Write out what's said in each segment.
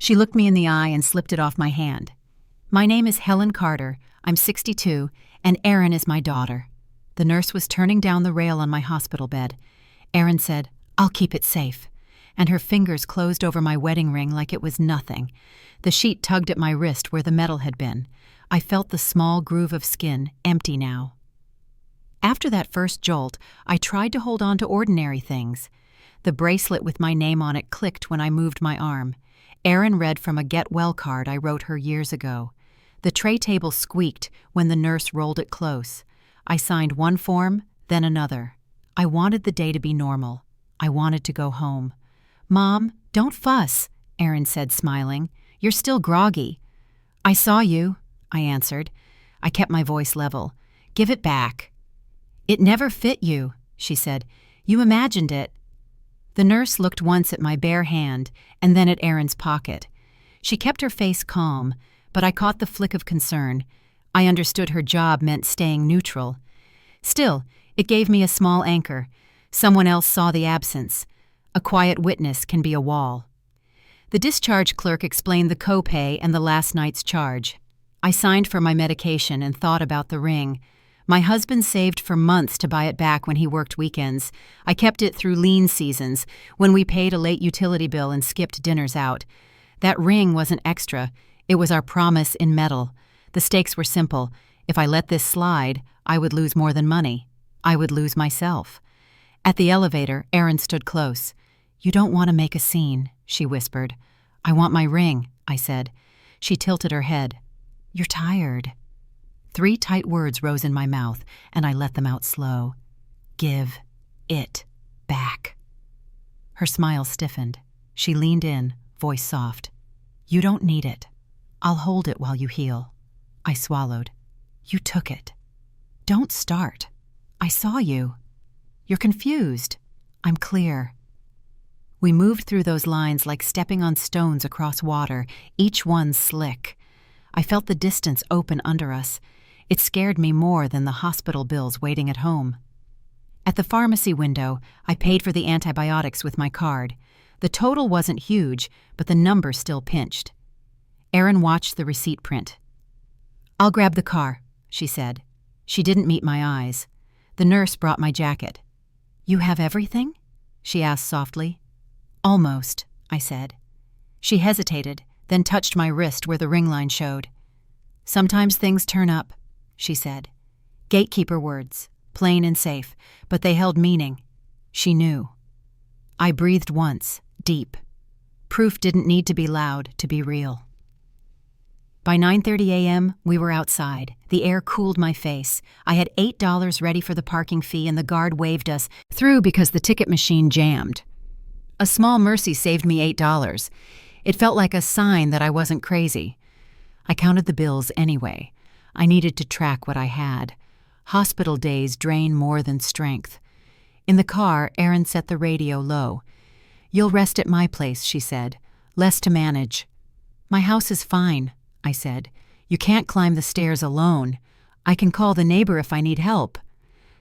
She looked me in the eye and slipped it off my hand. "My name is Helen Carter. I'm 62, and Erin is my daughter." The nurse was turning down the rail on my hospital bed. Erin said, "I'll keep it safe," and her fingers closed over my wedding ring like it was nothing. The sheet tugged at my wrist where the metal had been. I felt the small groove of skin, empty now. After that first jolt, I tried to hold on to ordinary things. The bracelet with my name on it clicked when I moved my arm. Erin read from a get well card I wrote her years ago. The tray table squeaked when the nurse rolled it close. I signed one form, then another. I wanted the day to be normal. I wanted to go home. "Mom, don't fuss," Erin said, smiling. "You're still groggy." "I saw you," I answered. I kept my voice level. "Give it back." "It never fit you," she said. "You imagined it." The nurse looked once at my bare hand and then at Erin's pocket. She kept her face calm, but I caught the flick of concern. I understood her job meant staying neutral. Still, it gave me a small anchor. Someone else saw the absence. A quiet witness can be a wall. The discharge clerk explained the copay and the last night's charge. I signed for my medication and thought about the ring. My husband saved for months to buy it back when he worked weekends. I kept it through lean seasons, when we paid a late utility bill and skipped dinners out. That ring wasn't extra. It was our promise in metal. The stakes were simple. If I let this slide, I would lose more than money. I would lose myself. At the elevator, Erin stood close. "You don't want to make a scene," she whispered. "I want my ring," I said. She tilted her head. "You're tired." 3 tight words rose in my mouth, and I let them out slow. "Give it back." Her smile stiffened. She leaned in, voice soft. "You don't need it. I'll hold it while you heal." I swallowed. "You took it." "Don't start. I saw you." "You're confused." "I'm clear." We moved through those lines like stepping on stones across water, each one slick. I felt the distance open under us. It scared me more than the hospital bills waiting at home. At the pharmacy window, I paid for the antibiotics with my card. The total wasn't huge, but the number still pinched. Erin watched the receipt print. "I'll grab the car," she said. She didn't meet my eyes. The nurse brought my jacket. "You have everything?" she asked softly. "Almost," I said. She hesitated, then touched my wrist where the ring line showed. "Sometimes things turn up," she said. Gatekeeper words, plain and safe, but they held meaning. She knew. I breathed once, deep. Proof didn't need to be loud to be real. By 9:30 a.m., we were outside. The air cooled my face. I had $8 ready for the parking fee, and the guard waved us through because the ticket machine jammed. A small mercy saved me $8. It felt like a sign that I wasn't crazy. I counted the bills anyway. I needed to track what I had. Hospital days drain more than strength. In the car, Erin set the radio low. "You'll rest at my place," she said. "Less to manage." "My house is fine," I said. "You can't climb the stairs alone. I can call the neighbor if I need help."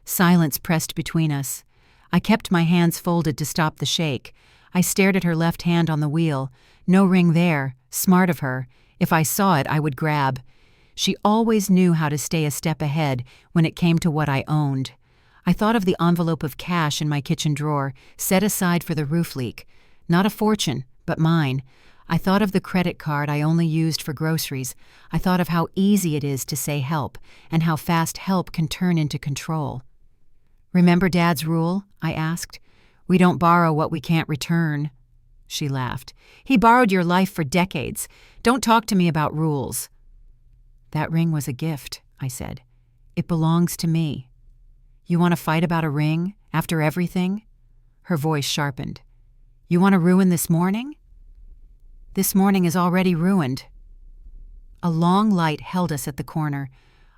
Silence pressed between us. I kept my hands folded to stop the shake. I stared at her left hand on the wheel. No ring there. Smart of her. If I saw it, I would grab. She always knew how to stay a step ahead when it came to what I owned. I thought of the envelope of cash in my kitchen drawer, set aside for the roof leak. Not a fortune, but mine. I thought of the credit card I only used for groceries. I thought of how easy it is to say help, and how fast help can turn into control. "Remember Dad's rule?" I asked. "We don't borrow what we can't return." She laughed. "He borrowed your life for decades. Don't talk to me about rules." "That ring was a gift," I said. "It belongs to me." "You want to fight about a ring, after everything?" Her voice sharpened. "You want to ruin this morning?" "This morning is already ruined." A long light held us at the corner.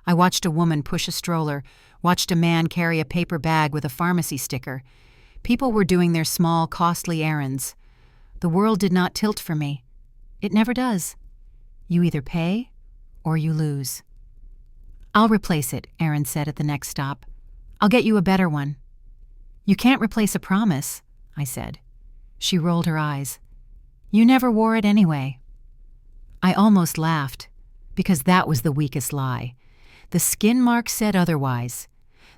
I watched a woman push a stroller, watched a man carry a paper bag with a pharmacy sticker. People were doing their small, costly errands. The world did not tilt for me. It never does. You either pay or you lose. "I'll replace it," Erin said at the next stop. "I'll get you a better one." "You can't replace a promise," I said. She rolled her eyes. "You never wore it anyway." I almost laughed, because that was the weakest lie. The skin mark said otherwise.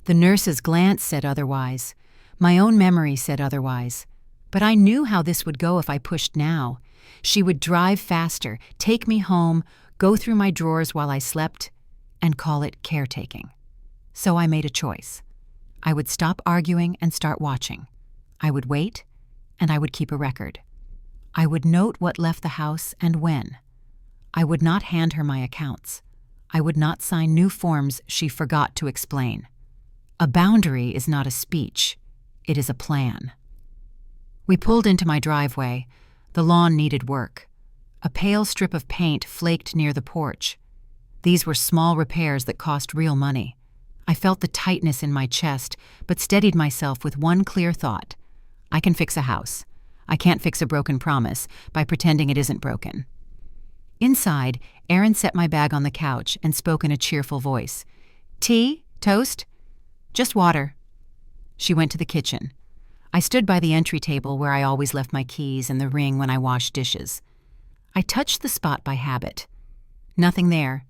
The nurse's glance said otherwise. My own memory said otherwise. But I knew how this would go if I pushed now. She would drive faster, take me home, go through my drawers while I slept, and call it caretaking. So I made a choice. I would stop arguing and start watching. I would wait, and I would keep a record. I would note what left the house and when. I would not hand her my accounts. I would not sign new forms she forgot to explain. A boundary is not a speech. It is a plan. We pulled into my driveway. The lawn needed work. A pale strip of paint flaked near the porch. These were small repairs that cost real money. I felt the tightness in my chest, but steadied myself with one clear thought. I can fix a house. I can't fix a broken promise by pretending it isn't broken. Inside, Erin set my bag on the couch and spoke in a cheerful voice. "Tea? Toast?" "Just water." She went to the kitchen. I stood by the entry table where I always left my keys and the ring when I washed dishes. I touched the spot by habit. Nothing there.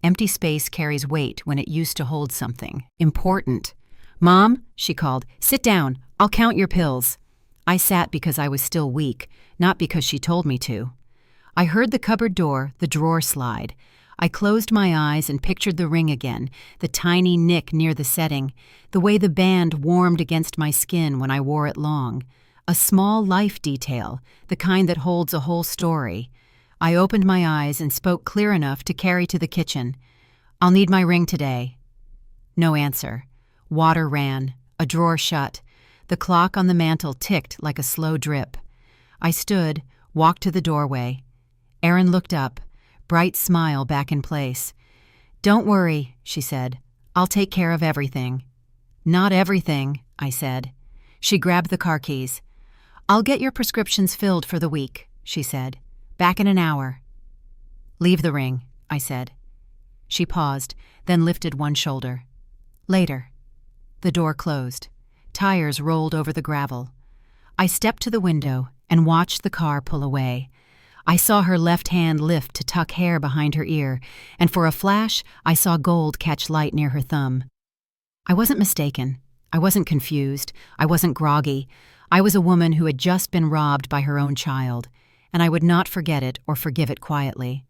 Empty space carries weight when it used to hold something important. "Mom," she called, "sit down. I'll count your pills." I sat because I was still weak, not because she told me to. I heard the cupboard door, the drawer slide. I closed my eyes and pictured the ring again, the tiny nick near the setting, the way the band warmed against my skin when I wore it long. A small life detail, the kind that holds a whole story. I opened my eyes and spoke clear enough to carry to the kitchen. "I'll need my ring today." No answer. Water ran. A drawer shut. The clock on the mantel ticked like a slow drip. I stood, walked to the doorway. Erin looked up, bright smile back in place. "Don't worry," she said. "I'll take care of everything." "Not everything," I said. She grabbed the car keys. "I'll get your prescriptions filled for the week," she said. "Back in an hour." "Leave the ring," I said. She paused, then lifted one shoulder. "Later." The door closed. Tires rolled over the gravel. I stepped to the window and watched the car pull away. I saw her left hand lift to tuck hair behind her ear, and for a flash, I saw gold catch light near her thumb. I wasn't mistaken. I wasn't confused. I wasn't groggy. I was a woman who had just been robbed by her own child, and I would not forget it or forgive it quietly.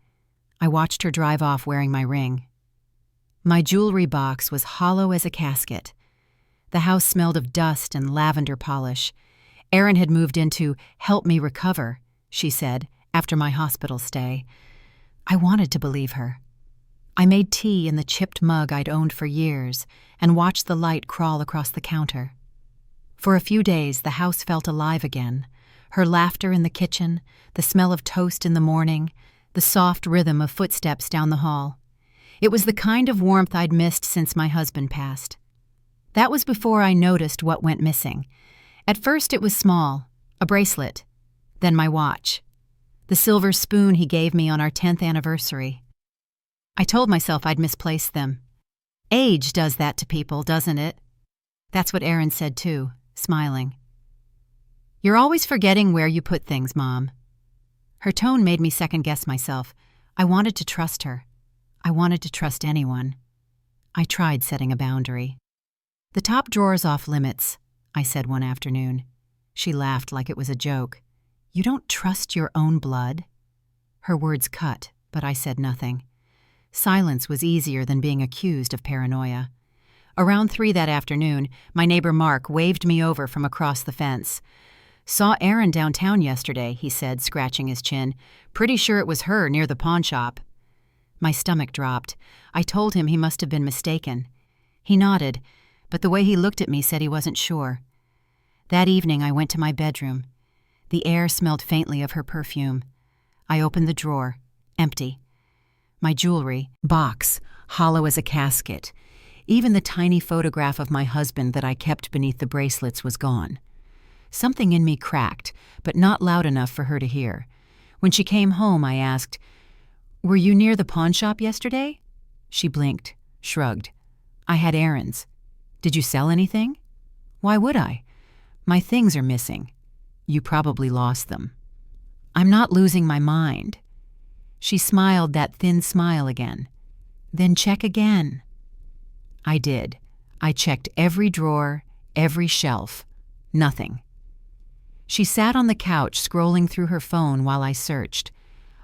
I watched her drive off wearing my ring. My jewelry box was hollow as a casket. The house smelled of dust and lavender polish. Erin had moved in to help me recover, she said, after my hospital stay. I wanted to believe her. I made tea in the chipped mug I'd owned for years and watched the light crawl across the counter. For a few days, the house felt alive again. Her laughter in the kitchen, the smell of toast in the morning, the soft rhythm of footsteps down the hall. It was the kind of warmth I'd missed since my husband passed. That was before I noticed what went missing. At first it was small, a bracelet, then my watch, the silver spoon he gave me on our 10th anniversary. I told myself I'd misplaced them. Age does that to people, doesn't it? That's what Erin said too, smiling. "You're always forgetting where you put things, Mom." Her tone made me second-guess myself. I wanted to trust her. I wanted to trust anyone. I tried setting a boundary. "The top drawer's off limits," I said one afternoon. She laughed like it was a joke. "You don't trust your own blood?" Her words cut, but I said nothing. Silence was easier than being accused of paranoia. Around 3 that afternoon, my neighbor Mark waved me over from across the fence. "Saw Erin downtown yesterday," he said, scratching his chin. "Pretty sure it was her near the pawn shop." My stomach dropped. I told him he must have been mistaken. He nodded, but the way he looked at me said he wasn't sure. That evening I went to my bedroom. The air smelled faintly of her perfume. I opened the drawer. Empty. My jewelry, box, hollow as a casket. Even the tiny photograph of my husband that I kept beneath the bracelets was gone. Something in me cracked, but not loud enough for her to hear. When she came home, I asked, "Were you near the pawn shop yesterday?" She blinked, shrugged. "I had errands." "Did you sell anything?" "Why would I? My things are missing." "You probably lost them." "I'm not losing my mind." She smiled that thin smile again. Then check again. I did. I checked every drawer, every shelf. Nothing. She sat on the couch scrolling through her phone while I searched.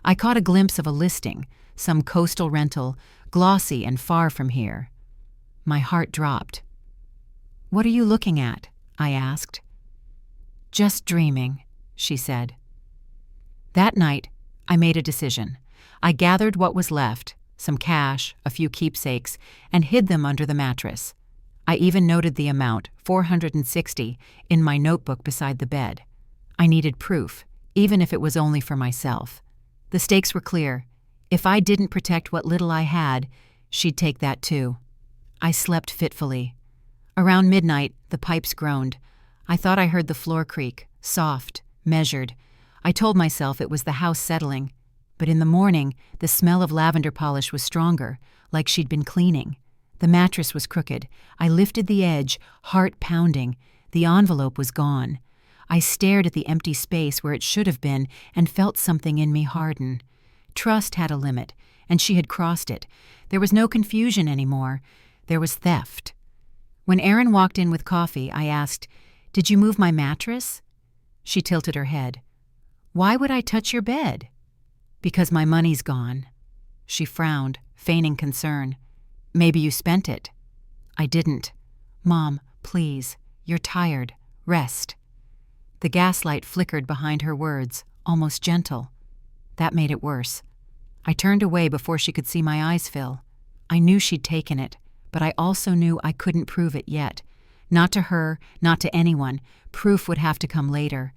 I caught a glimpse of a listing, some coastal rental, glossy and far from here. My heart dropped. "What are you looking at?" I asked. "Just dreaming," she said. That night, I made a decision. I gathered what was left, some cash, a few keepsakes, and hid them under the mattress. I even noted the amount, $460, in my notebook beside the bed. I needed proof, even if it was only for myself. The stakes were clear. If I didn't protect what little I had, she'd take that too. I slept fitfully. Around midnight, the pipes groaned. I thought I heard the floor creak, soft, measured. I told myself it was the house settling. But in the morning, the smell of lavender polish was stronger, like she'd been cleaning. The mattress was crooked. I lifted the edge, heart pounding. The envelope was gone. I stared at the empty space where it should have been and felt something in me harden. Trust had a limit, and she had crossed it. There was no confusion anymore. There was theft. When Erin walked in with coffee, I asked, "Did you move my mattress?" She tilted her head. "Why would I touch your bed?" "Because my money's gone." She frowned, feigning concern. "Maybe you spent it." "I didn't." "Mom, please. You're tired. Rest." The gaslight flickered behind her words, almost gentle. That made it worse. I turned away before she could see my eyes fill. I knew she'd taken it, but I also knew I couldn't prove it yet. Not to her, not to anyone. Proof would have to come later.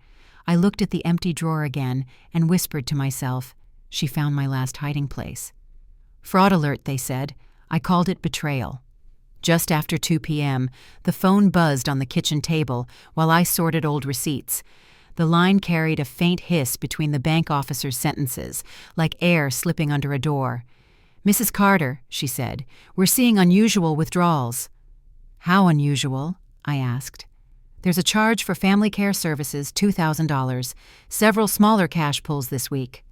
I looked at the empty drawer again and whispered to myself, she found my last hiding place. Fraud alert, they said. I called it betrayal. Just after 2 p.m., the phone buzzed on the kitchen table while I sorted old receipts. The line carried a faint hiss between the bank officer's sentences, like air slipping under a door. "Mrs. Carter," she said, "we're seeing unusual withdrawals." "How unusual?" I asked. "There's a charge for family care services, $2,000, several smaller cash pulls this week."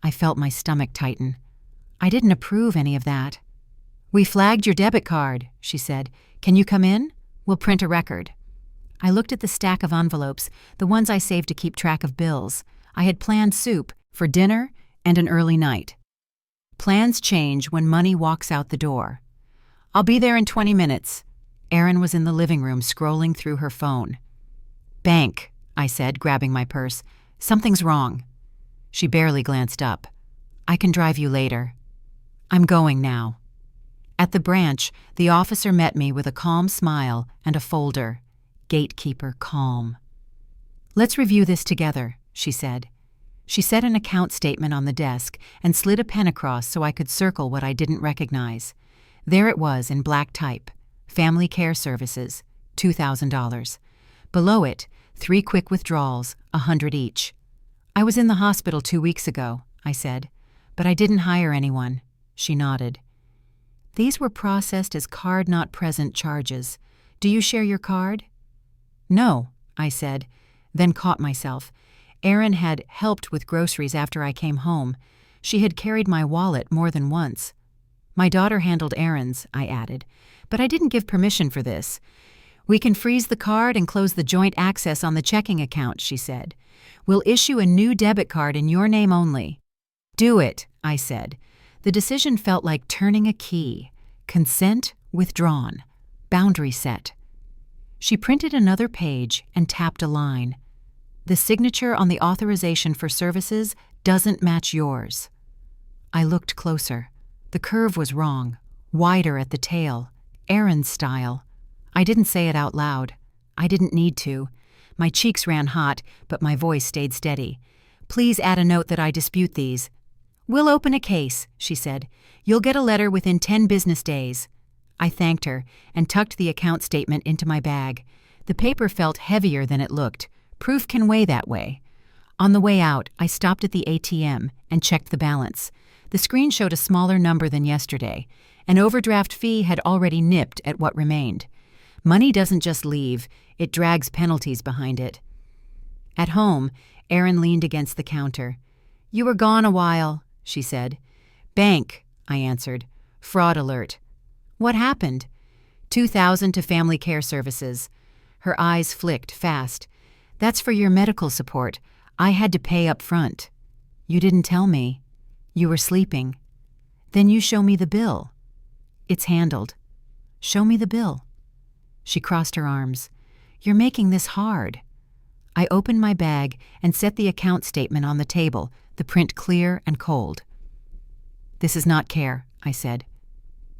I felt my stomach tighten. I didn't approve any of that. "We flagged your debit card," she said. "Can you come in? We'll print a record." I looked at the stack of envelopes, the ones I saved to keep track of bills. I had planned soup for dinner and an early night. Plans change when money walks out the door. "I'll be there in 20 minutes. Erin was in the living room scrolling through her phone. "Bank," I said, grabbing my purse. "Something's wrong." She barely glanced up. "I can drive you later." "I'm going now." At the branch, the officer met me with a calm smile and a folder. Gatekeeper calm. "Let's review this together," she said. She set an account statement on the desk and slid a pen across so I could circle what I didn't recognize. There it was in black type. Family care services, $2,000. Below it, 3 quick withdrawals, $100 each. "I was in the hospital 2 weeks ago," I said, "but I didn't hire anyone." She nodded. "These were processed as card not present charges. Do you share your card?" "No," I said, then caught myself. Erin had helped with groceries after I came home. She had carried my wallet more than once. "My daughter handled errands," I added, "but I didn't give permission for this." "We can freeze the card and close the joint access on the checking account," she said. "We'll issue a new debit card in your name only." "Do it," I said. The decision felt like turning a key. Consent withdrawn. Boundary set. She printed another page and tapped a line. "The signature on the authorization for services doesn't match yours." I looked closer. The curve was wrong, wider at the tail, Erin's style. I didn't say it out loud. I didn't need to. My cheeks ran hot, but my voice stayed steady. "Please add a note that I dispute these." "We'll open a case," she said. "You'll get a letter within 10 business days." I thanked her and tucked the account statement into my bag. The paper felt heavier than it looked. Proof can weigh that way. On the way out, I stopped at the ATM and checked the balance. The screen showed a smaller number than yesterday. An overdraft fee had already nipped at what remained. Money doesn't just leave, it drags penalties behind it. At home, Erin leaned against the counter. "You were gone a while," she said. Bank, I answered. Fraud alert. What happened? 2,000 to Family Care Services. Her eyes flicked fast. That's for your medical support. I had to pay up front. You didn't tell me. You were sleeping. Then you show me the bill. It's handled. Show me the bill. She crossed her arms. You're making this hard. I opened my bag and set the account statement on the table, the print clear and cold. This is not care, I said.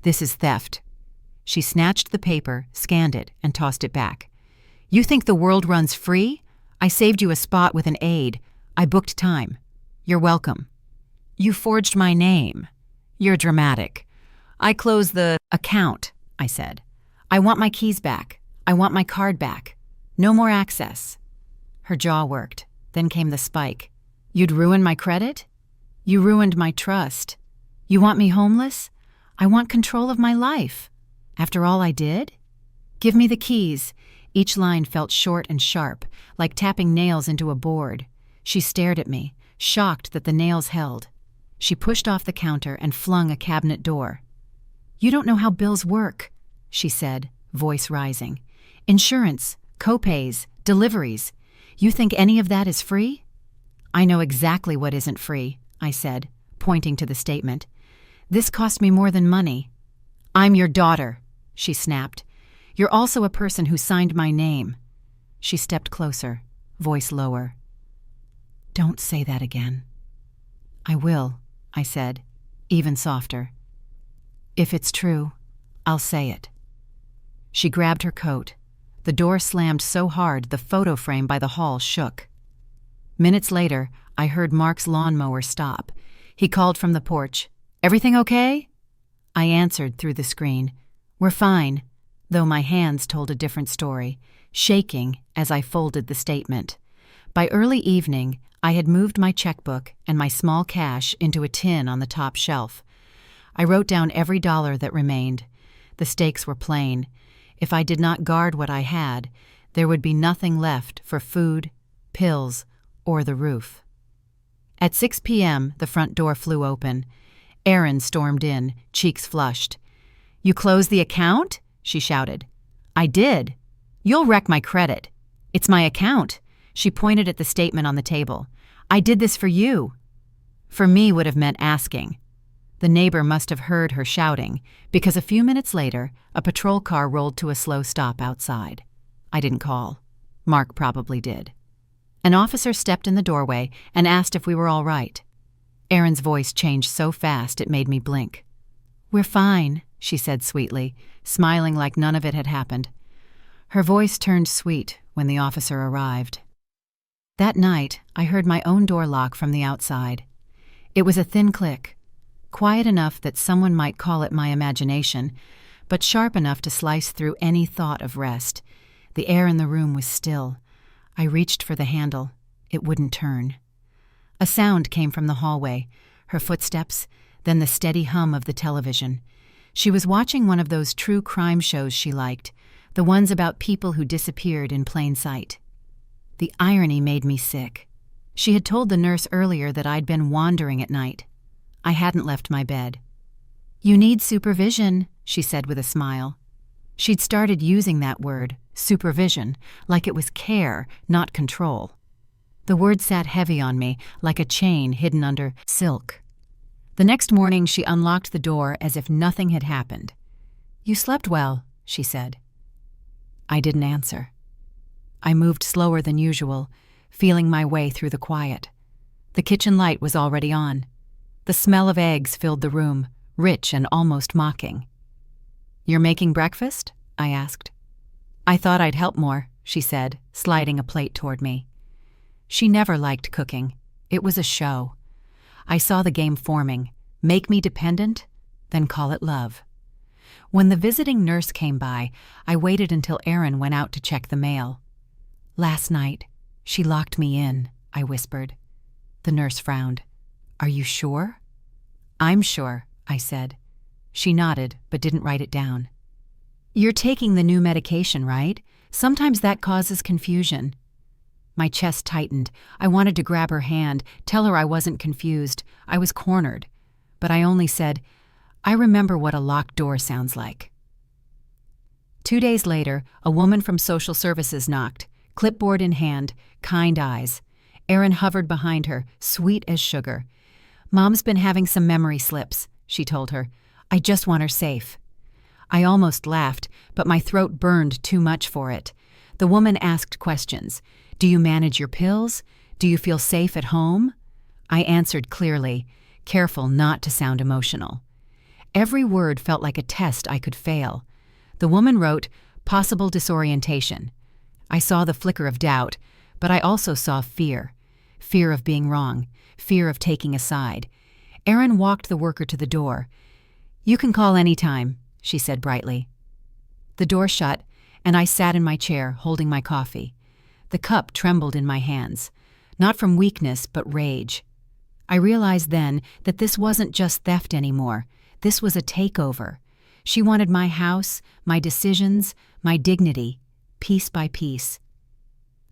This is theft. She snatched the paper, scanned it, and tossed it back. You think the world runs free? I saved you a spot with an aide. I booked time. You're welcome. You forged my name. You're dramatic. I closed the account, I said. I want my keys back. I want my card back. No more access. Her jaw worked. Then came the spike. You'd ruin my credit? You ruined my trust. You want me homeless? I want control of my life. After all I did? Give me the keys. Each line felt short and sharp, like tapping nails into a board. She stared at me, shocked that the nails held. She pushed off the counter and flung a cabinet door. You don't know how bills work, she said, voice rising. Insurance, co-pays, deliveries. You think any of that is free? I know exactly what isn't free, I said, pointing to the statement. This cost me more than money. I'm your daughter, she snapped. You're also a person who signed my name. She stepped closer, voice lower. Don't say that again. I will, I said, even softer. If it's true, I'll say it. She grabbed her coat. The door slammed so hard the photo frame by the hall shook. Minutes later, I heard Mark's lawnmower stop. He called from the porch. Everything okay? I answered through the screen. We're fine, though my hands told a different story, shaking as I folded the statement. By early evening, I had moved my checkbook and my small cash into a tin on the top shelf. I wrote down every dollar that remained. The stakes were plain. If I did not guard what I had, there would be nothing left for food, pills, or the roof. At 6 p.m., the front door flew open. Erin stormed in, cheeks flushed. You closed the account? She shouted. I did. You'll wreck my credit. It's my account. She pointed at the statement on the table. I did this for you. For me would have meant asking. The neighbor must have heard her shouting, because a few minutes later, a patrol car rolled to a slow stop outside. I didn't call. Mark probably did. An officer stepped in the doorway and asked if we were all right. Erin's voice changed so fast it made me blink. We're fine, she said sweetly, smiling like none of it had happened. Her voice turned sweet when the officer arrived. That night, I heard my own door lock from the outside. It was a thin click, quiet enough that someone might call it my imagination, but sharp enough to slice through any thought of rest. The air in the room was still. I reached for the handle. It wouldn't turn. A sound came from the hallway, her footsteps, then the steady hum of the television. She was watching one of those true crime shows she liked, the ones about people who disappeared in plain sight. The irony made me sick. She had told the nurse earlier that I'd been wandering at night. I hadn't left my bed. You need supervision, she said with a smile. She'd started using that word, supervision, like it was care, not control. The word sat heavy on me, like a chain hidden under silk. The next morning she unlocked the door as if nothing had happened. You slept well, she said. I didn't answer. I moved slower than usual, feeling my way through the quiet. The kitchen light was already on. The smell of eggs filled the room, rich and almost mocking. You're making breakfast? I asked. I thought I'd help more, she said, sliding a plate toward me. She never liked cooking. It was a show. I saw the game forming. Make me dependent, then call it love. When the visiting nurse came by, I waited until Erin went out to check the mail. Last night, she locked me in, I whispered. The nurse frowned. Are you sure? I'm sure, I said. She nodded, but didn't write it down. You're taking the new medication, right? Sometimes that causes confusion. My chest tightened. I wanted to grab her hand, tell her I wasn't confused. I was cornered. But I only said, "I remember what a locked door sounds like." 2 days later, a woman from social services knocked, clipboard in hand, kind eyes. Erin hovered behind her, sweet as sugar. "Mom's been having some memory slips," she told her. "I just want her safe." I almost laughed, but my throat burned too much for it. The woman asked questions. "Do you manage your pills? Do you feel safe at home?" I answered clearly, careful not to sound emotional. Every word felt like a test I could fail. The woman wrote, "Possible disorientation." I saw the flicker of doubt, but I also saw fear. Fear of being wrong, fear of taking a side. Erin walked the worker to the door. "You can call any time," she said brightly. The door shut, and I sat in my chair, holding my coffee. The cup trembled in my hands, not from weakness but rage. I realized then that this wasn't just theft anymore. This was a takeover. She wanted my house, my decisions, my dignity, piece by piece.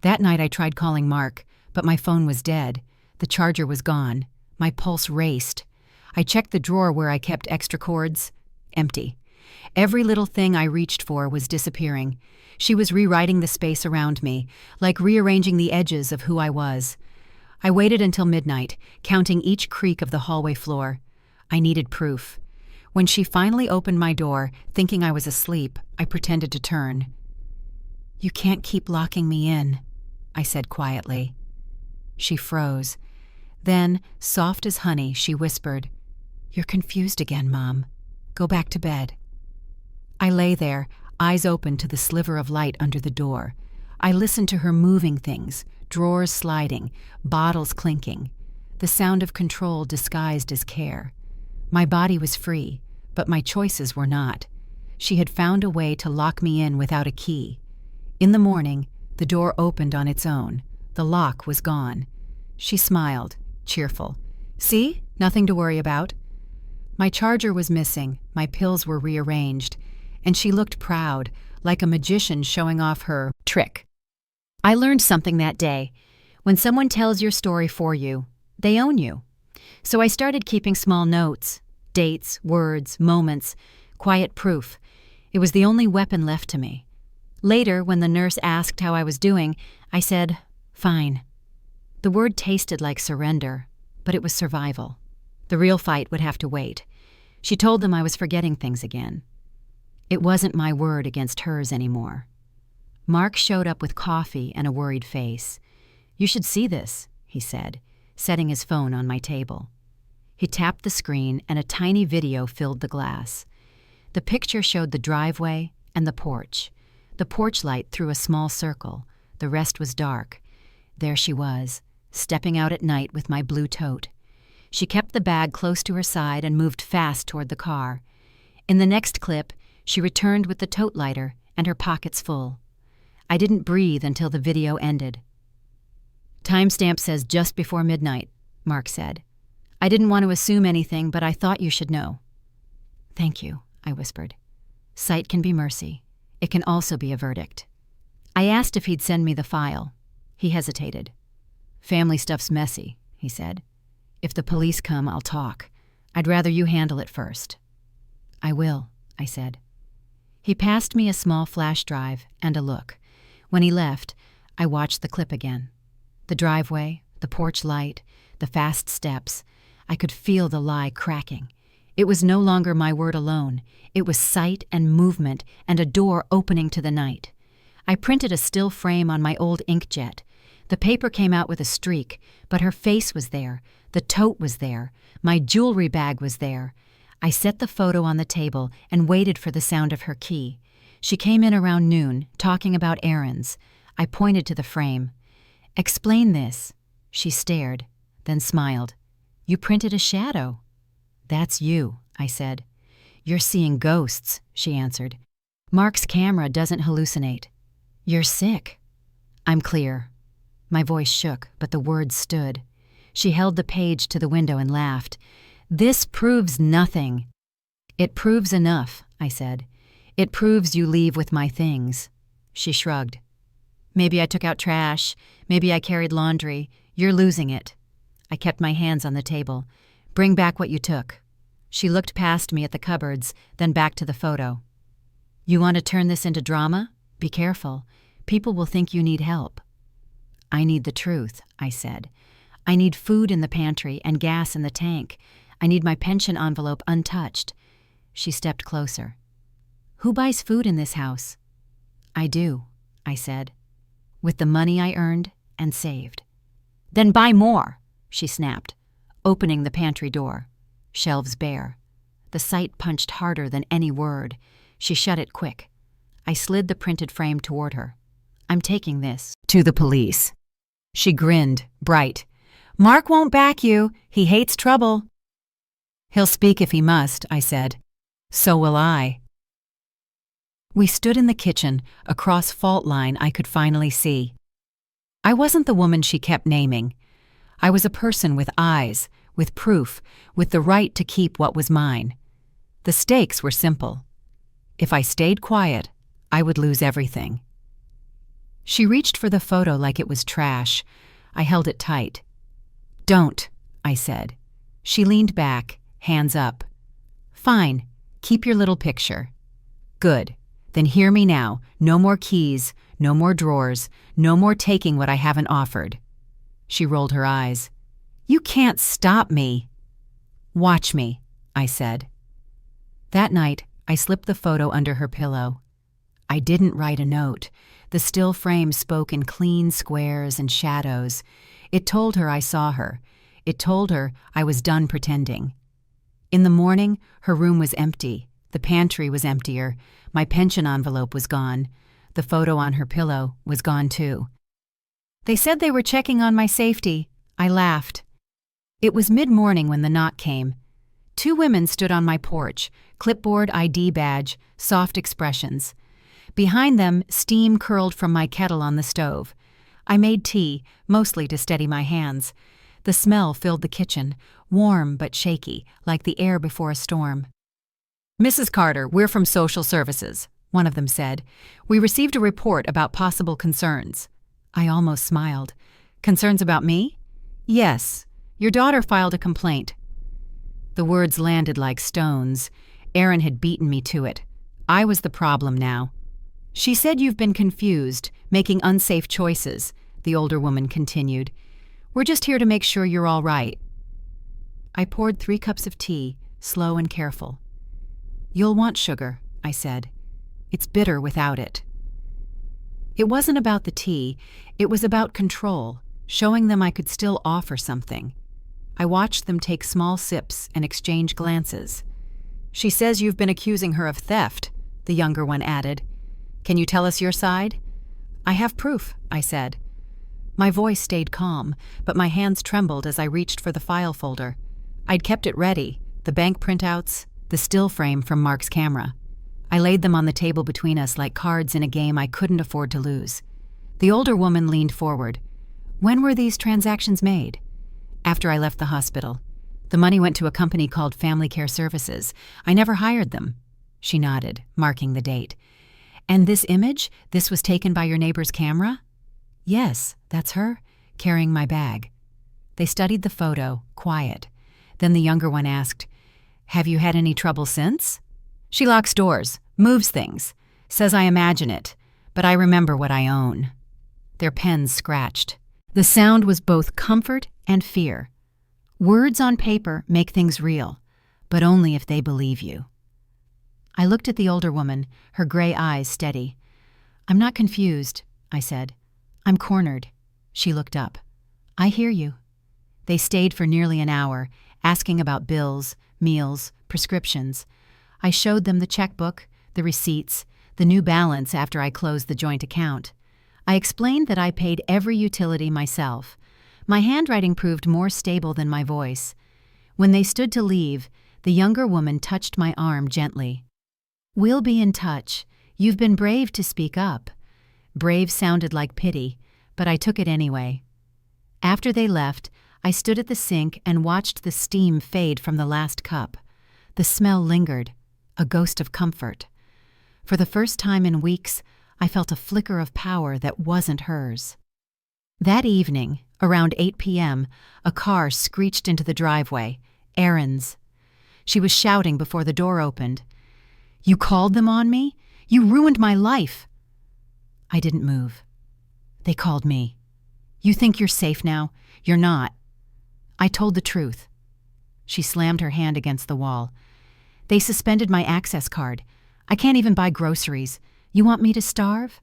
That night I tried calling Mark, but my phone was dead. The charger was gone. My pulse raced. I checked the drawer where I kept extra cords. Empty. Every little thing I reached for was disappearing. She was rewriting the space around me, like rearranging the edges of who I was. I waited until midnight, counting each creak of the hallway floor. I needed proof. When she finally opened my door, thinking I was asleep, I pretended to turn. "You can't keep locking me in," I said quietly. She froze. Then, soft as honey, she whispered, "You're confused again, Mom. Go back to bed." I lay there, eyes open to the sliver of light under the door. I listened to her moving things, drawers sliding, bottles clinking. The sound of control disguised as care. My body was free, but my choices were not. She had found a way to lock me in without a key. In the morning, the door opened on its own. The lock was gone. She smiled, cheerful. "See? Nothing to worry about." My charger was missing, my pills were rearranged, and she looked proud, like a magician showing off her trick. I learned something that day. When someone tells your story for you, they own you. So I started keeping small notes, dates, words, moments, quiet proof. It was the only weapon left to me. Later, when the nurse asked how I was doing, I said, "Fine." The word tasted like surrender, but it was survival. The real fight would have to wait. She told them I was forgetting things again. It wasn't my word against hers anymore. Mark showed up with coffee and a worried face. "You should see this," he said, setting his phone on my table. He tapped the screen and a tiny video filled the glass. The picture showed the driveway and the porch. The porch light threw a small circle. The rest was dark. There she was, stepping out at night with my blue tote. She kept the bag close to her side and moved fast toward the car. In the next clip, she returned with the tote lighter and her pockets full. I didn't breathe until the video ended. "Timestamp says just before midnight," Mark said. "I didn't want to assume anything, but I thought you should know." "Thank you," I whispered. "Sight can be mercy. It can also be a verdict." I asked if he'd send me the file. He hesitated. "Family stuff's messy," he said. "If the police come, I'll talk. I'd rather you handle it first." "I will," I said. He passed me a small flash drive and a look. When he left, I watched the clip again. The driveway, the porch light, the fast steps. I could feel the lie cracking. It was no longer my word alone. It was sight and movement and a door opening to the night. I printed a still frame on my old inkjet. The paper came out with a streak, but her face was there. The tote was there. My jewelry bag was there. I set the photo on the table and waited for the sound of her key. She came in around noon, talking about errands. I pointed to the frame. "Explain this." She stared, then smiled. "You printed a shadow." "That's you," I said. "You're seeing ghosts," she answered. "Mark's camera doesn't hallucinate." "You're sick." "I'm clear." My voice shook, but the words stood. She held the page to the window and laughed. "This proves nothing." "It proves enough," I said. "It proves you leave with my things." She shrugged. Maybe I took out trash. Maybe I carried laundry. You're losing it." I kept my hands on the table. "Bring back what you took." She looked past me at the cupboards, then back to the photo. "You want to turn this into drama? Be careful. People will think you need help." "I need the truth," I said. "I need food in the pantry and gas in the tank. I need my pension envelope untouched." She stepped closer. "Who buys food in this house?" "I do," I said, "with the money I earned and saved." "Then buy more," she snapped, opening the pantry door. Shelves bare. The sight punched harder than any word. She shut it quick. I slid the printed frame toward her. "I'm taking this to the police." She grinned, bright. "Mark won't back you. He hates trouble." "He'll speak if he must," I said. "So will I." We stood in the kitchen, across fault line I could finally see. I wasn't the woman she kept naming. I was a person with eyes, with proof, with the right to keep what was mine. The stakes were simple. If I stayed quiet, I would lose everything. She reached for the photo like it was trash. I held it tight. "Don't," I said. She leaned back, hands up. "Fine, keep your little picture." "Good. Then hear me now. No more keys, no more drawers, no more taking what I haven't offered." She rolled her eyes. "You can't stop me." "Watch me," I said. That night, I slipped the photo under her pillow. I didn't write a note. The still frame spoke in clean squares and shadows. It told her I saw her. It told her I was done pretending. In the morning, her room was empty. The pantry was emptier. My pension envelope was gone. The photo on her pillow was gone too. They said they were checking on my safety. I laughed. It was mid-morning when the knock came. 2 women stood on my porch, clipboard, ID badge, soft expressions. Behind them, steam curled from my kettle on the stove. I made tea, mostly to steady my hands. The smell filled the kitchen, warm but shaky, like the air before a storm. "Mrs. Carter, we're from Social Services," one of them said. "We received a report about possible concerns." I almost smiled. "Concerns about me?" "Yes. Your daughter filed a complaint." The words landed like stones. Aaron had beaten me to it. I was the problem now. "She said you've been confused, making unsafe choices," the older woman continued. "We're just here to make sure you're all right." I poured 3 cups of tea, slow and careful. "You'll want sugar," I said. "It's bitter without it." It wasn't about the tea, it was about control, showing them I could still offer something. I watched them take small sips and exchange glances. "She says you've been accusing her of theft," the younger one added. "Can you tell us your side?" "I have proof," I said. My voice stayed calm, but my hands trembled as I reached for the file folder. I'd kept it ready, the bank printouts, the still frame from Mark's camera. I laid them on the table between us like cards in a game I couldn't afford to lose. The older woman leaned forward. "When were these transactions made?" "After I left the hospital. The money went to a company called Family Care Services. I never hired them." She nodded, marking the date. "And this image? This was taken by your neighbor's camera?" "Yes, that's her, carrying my bag." They studied the photo, quiet. Then the younger one asked, "Have you had any trouble since?" "She locks doors, moves things, says I imagine it, but I remember what I own." Their pens scratched. The sound was both comfort and fear. Words on paper make things real, but only if they believe you. I looked at the older woman, her gray eyes steady. "I'm not confused," I said. "I'm cornered." She looked up. "I hear you." They stayed for nearly an hour, asking about bills, meals, prescriptions. I showed them the checkbook, the receipts, the new balance after I closed the joint account. I explained that I paid every utility myself. My handwriting proved more stable than my voice. When they stood to leave, the younger woman touched my arm gently. "We'll be in touch. You've been brave to speak up." Brave sounded like pity, but I took it anyway. After they left, I stood at the sink and watched the steam fade from the last cup. The smell lingered, a ghost of comfort. For the first time in weeks, I felt a flicker of power that wasn't hers. That evening, around 8 p.m., a car screeched into the driveway. Erin's. She was shouting before the door opened. "You called them on me? You ruined my life!" I didn't move. They called me. "You think you're safe now? You're not." I told the truth. She slammed her hand against the wall. "They suspended my access card. I can't even buy groceries. You want me to starve?"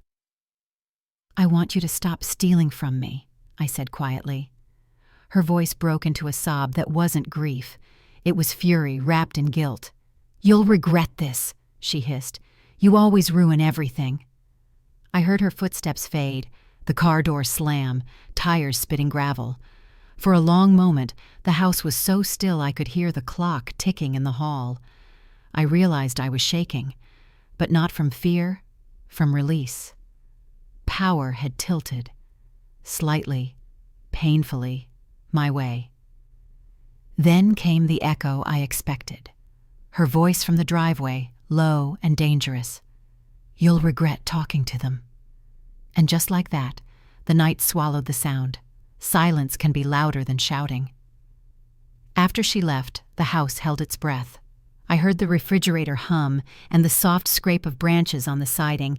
"I want you to stop stealing from me," I said quietly. Her voice broke into a sob that wasn't grief. It was fury wrapped in guilt. "You'll regret this," she hissed. "You always ruin everything." I heard her footsteps fade, the car door slam, tires spitting gravel. For a long moment, the house was so still I could hear the clock ticking in the hall. I realized I was shaking, but not from fear, from release. Power had tilted, slightly, painfully, my way. Then came the echo I expected. Her voice from the driveway, low and dangerous. "You'll regret talking to them." And just like that, the night swallowed the sound. Silence can be louder than shouting. After she left, the house held its breath. I heard the refrigerator hum and the soft scrape of branches on the siding.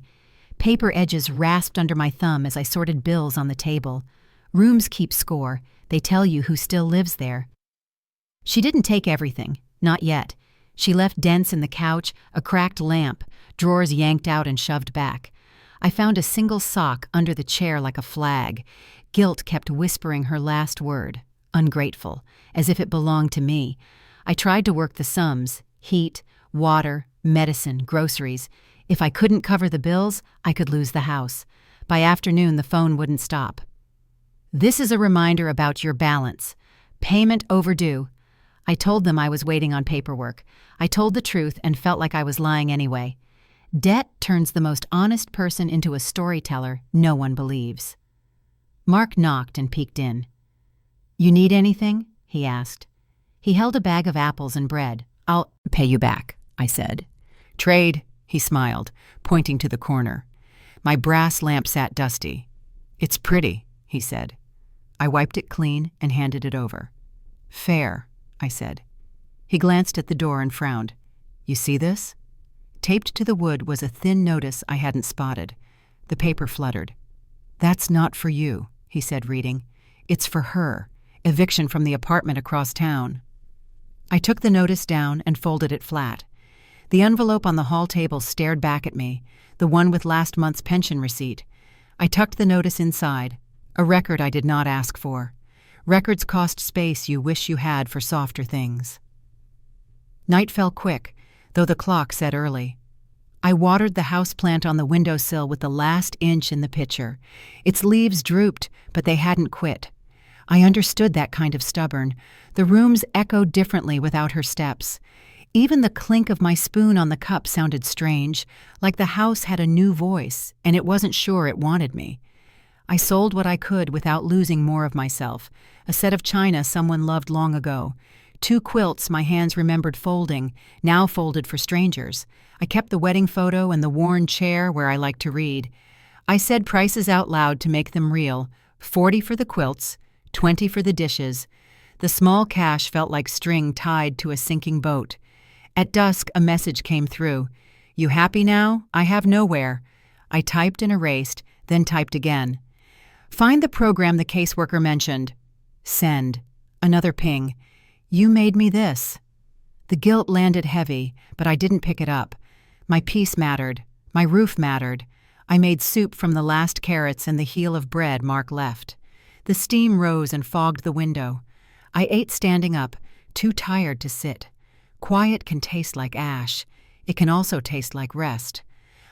Paper edges rasped under my thumb as I sorted bills on the table. Rooms keep score. They tell you who still lives there. She didn't take everything, not yet. She left dents in the couch, a cracked lamp, drawers yanked out and shoved back. I found a single sock under the chair like a flag. Guilt kept whispering her last word, ungrateful, as if it belonged to me. I tried to work the sums, heat, water, medicine, groceries. If I couldn't cover the bills, I could lose the house. By afternoon, the phone wouldn't stop. "This is a reminder about your balance. Payment overdue." I told them I was waiting on paperwork. I told the truth and felt like I was lying anyway. Debt turns the most honest person into a storyteller no one believes. Mark knocked and peeked in. "You need anything?" he asked. He held a bag of apples and bread. "I'll pay you back," I said. "Trade," he smiled, pointing to the corner. My brass lamp sat dusty. "It's pretty," he said. I wiped it clean and handed it over. "Fair," I said. He glanced at the door and frowned. "You see this?" Taped to the wood was a thin notice I hadn't spotted. The paper fluttered. "That's not for you," he said, reading. "It's for her. Eviction from the apartment across town." I took the notice down and folded it flat. The envelope on the hall table stared back at me, the one with last month's pension receipt. I tucked the notice inside, a record I did not ask for. Records cost space you wish you had for softer things. Night fell quick, though the clock said early. I watered the houseplant on the windowsill with the last inch in the pitcher. Its leaves drooped, but they hadn't quit. I understood that kind of stubborn. The rooms echoed differently without her steps. Even the clink of my spoon on the cup sounded strange, like the house had a new voice, and it wasn't sure it wanted me. I sold what I could without losing more of myself. A set of china someone loved long ago. 2 quilts my hands remembered folding, now folded for strangers. I kept the wedding photo and the worn chair where I liked to read. I said prices out loud to make them real. 40 for the quilts, 20 for the dishes. The small cash felt like string tied to a sinking boat. At dusk, a message came through. "You happy now? I have nowhere." I typed and erased, then typed again. "Find the program the caseworker mentioned." Send. Another ping. "You made me this." The guilt landed heavy, but I didn't pick it up. My peace mattered. My roof mattered. I made soup from the last carrots and the heel of bread Mark left. The steam rose and fogged the window. I ate standing up, too tired to sit. Quiet can taste like ash. It can also taste like rest.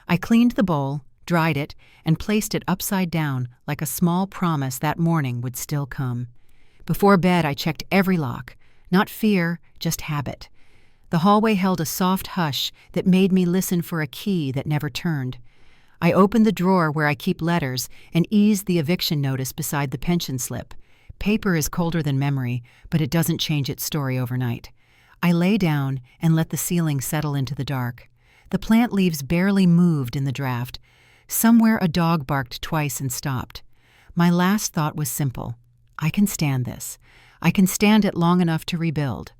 I cleaned the bowl, dried it, and placed it upside down like a small promise that morning would still come. Before bed, I checked every lock. Not fear, just habit. The hallway held a soft hush that made me listen for a key that never turned. I opened the drawer where I keep letters and eased the eviction notice beside the pension slip. Paper is colder than memory, but it doesn't change its story overnight. I lay down and let the ceiling settle into the dark. The plant leaves barely moved in the draft. Somewhere a dog barked twice and stopped. My last thought was simple. I can stand this. I can stand it long enough to rebuild.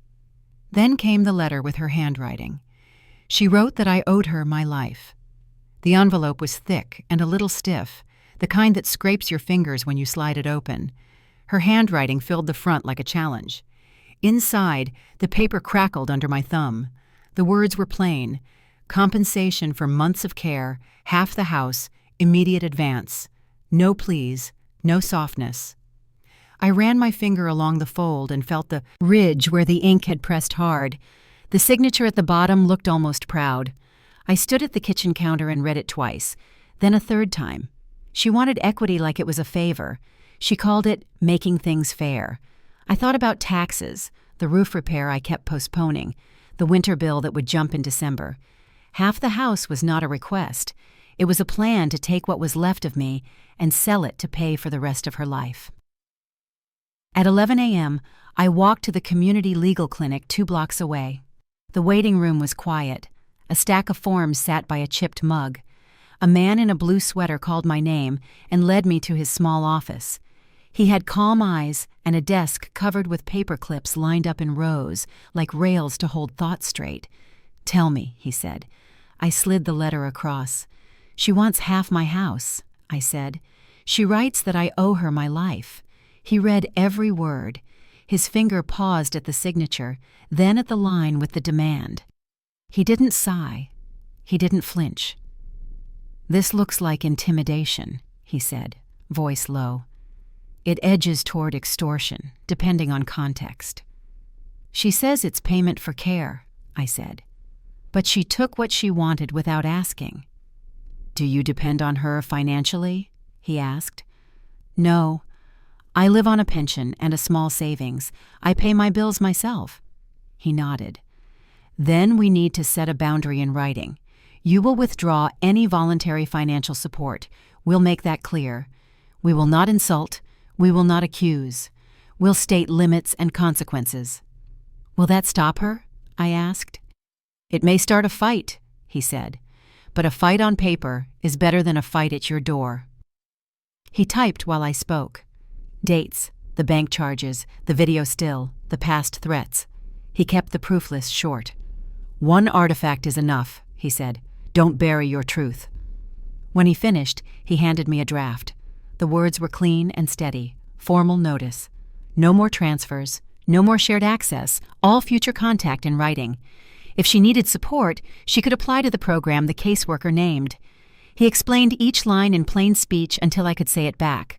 Then came the letter with her handwriting. She wrote that I owed her my life. The envelope was thick and a little stiff, the kind that scrapes your fingers when you slide it open. Her handwriting filled the front like a challenge. Inside, the paper crackled under my thumb. The words were plain: compensation for months of care, half the house, immediate advance. No pleas, no softness. I ran my finger along the fold and felt the ridge where the ink had pressed hard. The signature at the bottom looked almost proud. I stood at the kitchen counter and read it twice, then a third time. She wanted equity like it was a favor. She called it making things fair. I thought about taxes, the roof repair I kept postponing, the winter bill that would jump in December. Half the house was not a request. It was a plan to take what was left of me and sell it to pay for the rest of her life. At 11 a.m., I walked to the community legal clinic 2 blocks away. The waiting room was quiet. A stack of forms sat by a chipped mug. A man in a blue sweater called my name and led me to his small office. He had calm eyes and a desk covered with paper clips lined up in rows, like rails to hold thoughts straight. "Tell me," he said. I slid the letter across. "She wants half my house," I said. "She writes that I owe her my life." He read every word. His finger paused at the signature, then at the line with the demand. He didn't sigh. He didn't flinch. "This looks like intimidation," he said, voice low. "It edges toward extortion, depending on context." "She says it's payment for care," I said. "But she took what she wanted without asking." "Do you depend on her financially?" he asked. "No. I live on a pension and a small savings. I pay my bills myself." He nodded. "Then we need to set a boundary in writing. You will withdraw any voluntary financial support. We'll make that clear. We will not insult. We will not accuse. We'll state limits and consequences." "Will that stop her?" I asked. "It may start a fight," he said, "but a fight on paper is better than a fight at your door." He typed while I spoke. Dates, the bank charges, the video still, the past threats. He kept the proof list short. "One artifact is enough," he said. "Don't bury your truth." When he finished, he handed me a draft. The words were clean and steady. Formal notice. No more transfers, no more shared access, all future contact in writing. If she needed support, she could apply to the program the caseworker named. He explained each line in plain speech until I could say it back.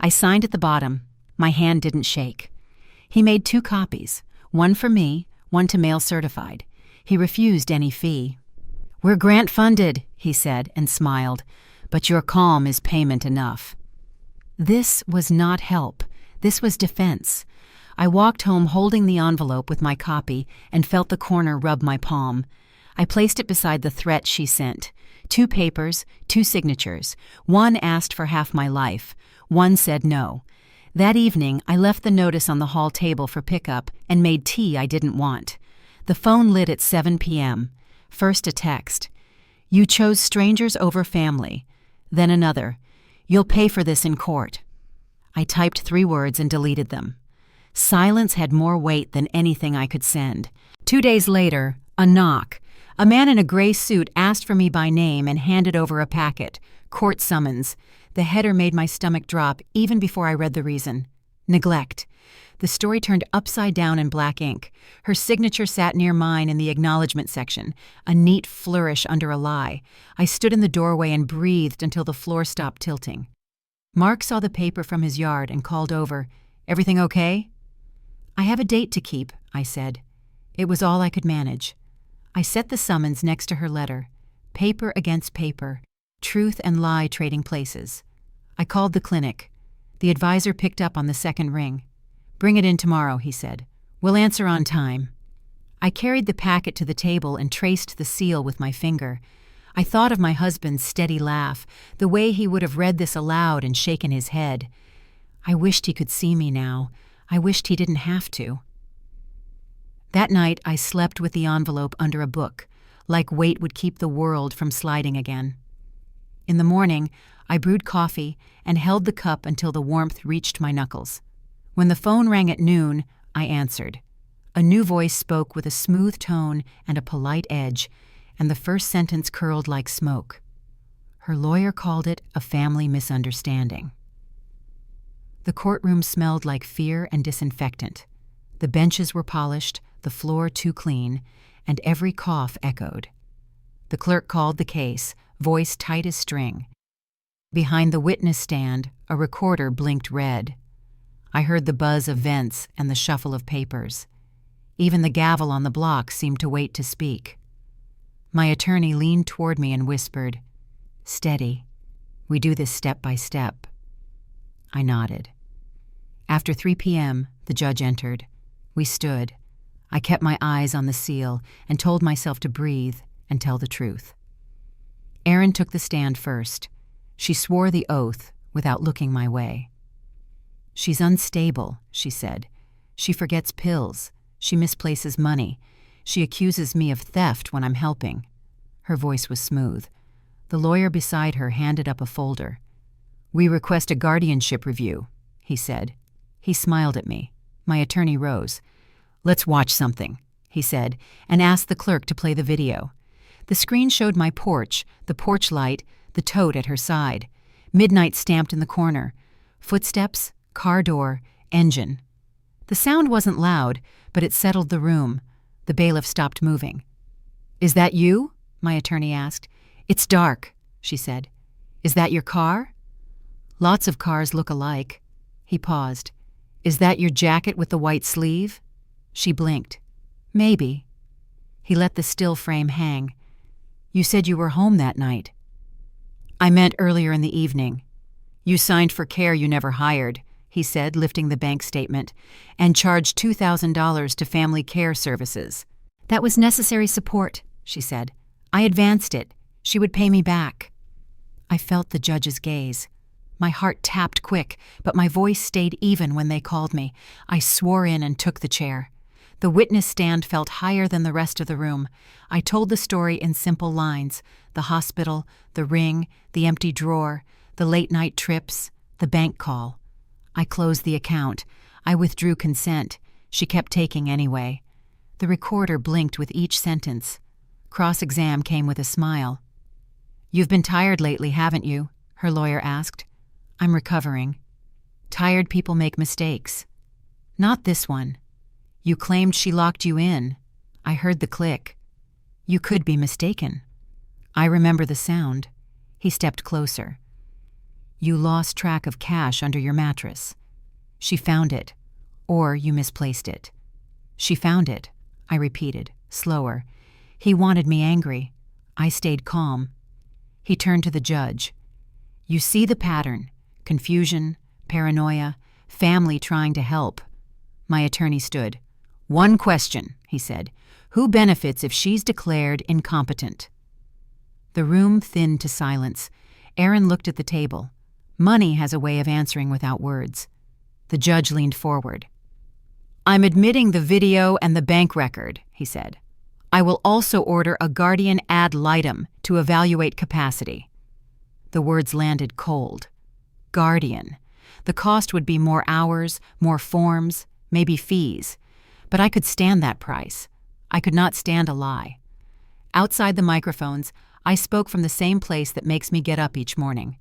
I signed at the bottom. My hand didn't shake. He made 2 copies, one for me, one to mail certified. He refused any fee. "We're grant-funded," he said and smiled, "but your calm is payment enough." This was not help. This was defense. I walked home holding the envelope with my copy and felt the corner rub my palm. I placed it beside the threat she sent. 2 papers, 2 signatures. One asked for half my life. One said no. That evening, I left the notice on the hall table for pickup and made tea I didn't want. The phone lit at 7 p.m. First a text. "You chose strangers over family." Then another. "You'll pay for this in court." I typed 3 words and deleted them. Silence had more weight than anything I could send. 2 days later, a knock. A man in a gray suit asked for me by name and handed over a packet. Court summons. The header made my stomach drop even before I read the reason. Neglect. The story turned upside down in black ink. Her signature sat near mine in the acknowledgement section, a neat flourish under a lie. I stood in the doorway and breathed until the floor stopped tilting. Mark saw the paper from his yard and called over. "Everything okay?" "I have a date to keep," I said. It was all I could manage. I set the summons next to her letter. Paper against paper. Truth and lie trading places. I called the clinic. The advisor picked up on the second ring. "Bring it in tomorrow," he said. "We'll answer on time." I carried the packet to the table and traced the seal with my finger. I thought of my husband's steady laugh, the way he would have read this aloud and shaken his head. I wished he could see me now. I wished he didn't have to. That night I slept with the envelope under a book, like weight would keep the world from sliding again. In the morning, I brewed coffee and held the cup until the warmth reached my knuckles. When the phone rang at noon, I answered. A new voice spoke with a smooth tone and a polite edge, and the first sentence curled like smoke. Her lawyer called it a family misunderstanding. The courtroom smelled like fear and disinfectant. The benches were polished, the floor too clean, and every cough echoed. The clerk called the case, voice tight as string. Behind the witness stand, a recorder blinked red. I heard the buzz of vents and the shuffle of papers. Even the gavel on the block seemed to wait to speak. My attorney leaned toward me and whispered, "Steady. We do this step by step." I nodded. After 3 p.m., the judge entered. We stood. I kept my eyes on the seal and told myself to breathe and tell the truth. Erin took the stand first. She swore the oath without looking my way. "She's unstable," she said. "She forgets pills. She misplaces money. She accuses me of theft when I'm helping." Her voice was smooth. The lawyer beside her handed up a folder. "We request a guardianship review," he said. He smiled at me. My attorney rose. "Let's watch something," he said, and asked the clerk to play the video. The screen showed my porch, the porch light, the tote at her side. Midnight stamped in the corner. Footsteps, car door, engine. The sound wasn't loud, but it settled the room. The bailiff stopped moving. "Is that you?" my attorney asked. "It's dark," she said. "Is that your car?" "Lots of cars look alike." He paused. "Is that your jacket with the white sleeve?" She blinked. "Maybe." He let the still frame hang. "You said you were home that night." "I meant earlier in the evening." "You signed for care you never hired," he said, lifting the bank statement, "and charged $2,000 to Family Care Services." "That was necessary support," she said. "I advanced it. She would pay me back." I felt the judge's gaze. My heart tapped quick, but my voice stayed even when they called me. I swore in and took the chair. The witness stand felt higher than the rest of the room. I told the story in simple lines: the hospital, the ring, the empty drawer, the late-night trips, the bank call. I closed the account. I withdrew consent. She kept taking anyway. The recorder blinked with each sentence. Cross-exam came with a smile. "You've been tired lately, haven't you?" her lawyer asked. "I'm recovering." "Tired people make mistakes." "Not this one." "You claimed she locked you in." "I heard the click." "You could be mistaken." "I remember the sound." He stepped closer. "You lost track of cash under your mattress." "She found it. Or you misplaced it." "She found it," I repeated, slower. He wanted me angry. I stayed calm. He turned to the judge. "You see the pattern: confusion, paranoia, family trying to help." My attorney stood. "One question," he said. "Who benefits if she's declared incompetent?" The room thinned to silence. Erin looked at the table. Money has a way of answering without words. The judge leaned forward. "I'm admitting the video and the bank record," he said. "I will also order a guardian ad litem to evaluate capacity." The words landed cold. Guardian. The cost would be more hours, more forms, maybe fees. But I could stand that price. I could not stand a lie. Outside the microphones, I spoke from the same place that makes me get up each morning.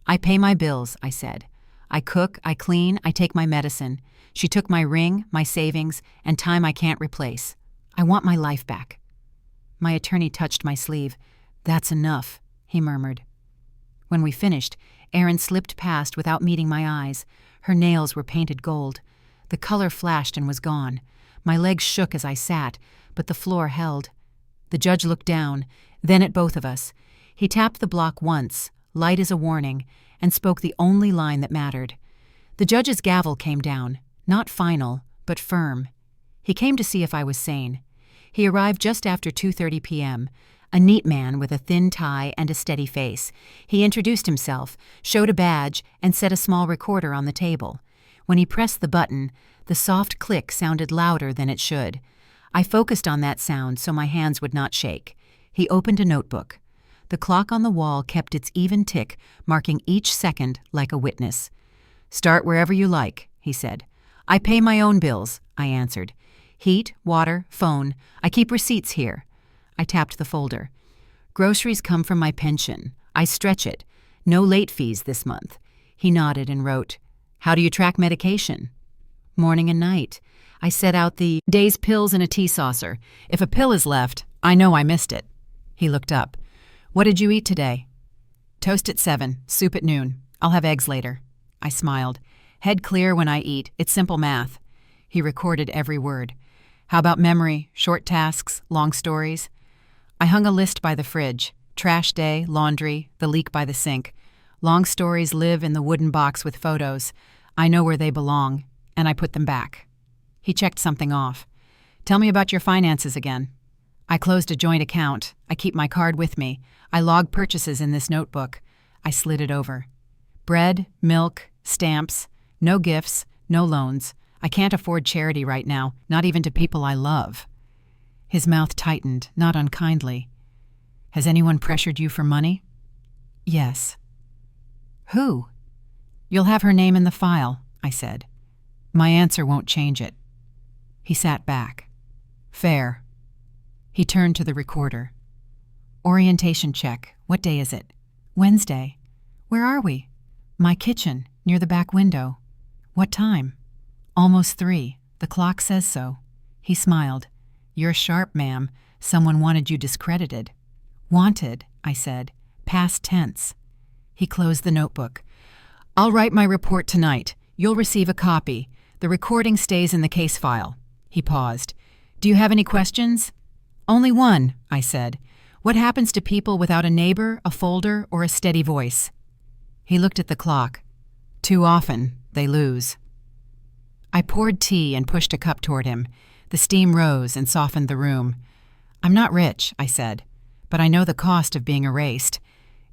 "I pay my bills," I said. "I cook, I clean, I take my medicine. She took my ring, my savings, and time I can't replace. I want my life back." My attorney touched my sleeve. "That's enough," he murmured. When we finished, Erin slipped past without meeting my eyes. Her nails were painted gold. The color flashed and was gone. My legs shook as I sat, but the floor held. The judge looked down, then at both of us. He tapped the block once, light as a warning, and spoke the only line that mattered. The judge's gavel came down, not final, but firm. He came to see if I was sane. He arrived just after 2:30 p.m., a neat man with a thin tie and a steady face. He introduced himself, showed a badge, and set a small recorder on the table. When he pressed the button, the soft click sounded louder than it should. I focused on that sound so my hands would not shake. He opened a notebook. The clock on the wall kept its even tick, marking each second like a witness. "Start wherever you like," he said. "I pay my own bills," I answered. "Heat, water, phone. I keep receipts here." I tapped the folder. "Groceries come from my pension. I stretch it. No late fees this month." He nodded and wrote, "How do you track medication?" "Morning and night. I set out the day's pills in a tea saucer. If a pill is left, I know I missed it." He looked up. "What did you eat today?" "Toast at 7, soup at noon. I'll have eggs later." I smiled. "Head clear when I eat. It's simple math." He recorded every word. "How about memory, short tasks, long stories?" I hung a list by the fridge. Trash day, laundry, the leak by the sink. Long stories live in the wooden box with photos. I know where they belong, and I put them back. He checked something off. "Tell me about your finances again." "I closed a joint account. I keep my card with me. I log purchases in this notebook." I slid it over. "Bread, milk, stamps, no gifts, no loans. I can't afford charity right now, not even to people I love." His mouth tightened, not unkindly. "Has anyone pressured you for money?" "Yes." "Who?" "You'll have her name in the file," I said. "My answer won't change it." He sat back. "Fair." He turned to the recorder. "Orientation check. What day is it?" "Wednesday." "Where are we?" "My kitchen, near the back window." "What time?" "Almost 3. The clock says so." He smiled. "You're sharp, ma'am. Someone wanted you discredited." "Wanted," I said. "Past tense." He closed the notebook. "I'll write my report tonight. You'll receive a copy. The recording stays in the case file." He paused. "Do you have any questions?" "Only one," I said. "What happens to people without a neighbor, a folder, or a steady voice?" He looked at the clock. "Too often, they lose." I poured tea and pushed a cup toward him. The steam rose and softened the room. "I'm not rich," I said, "but I know the cost of being erased.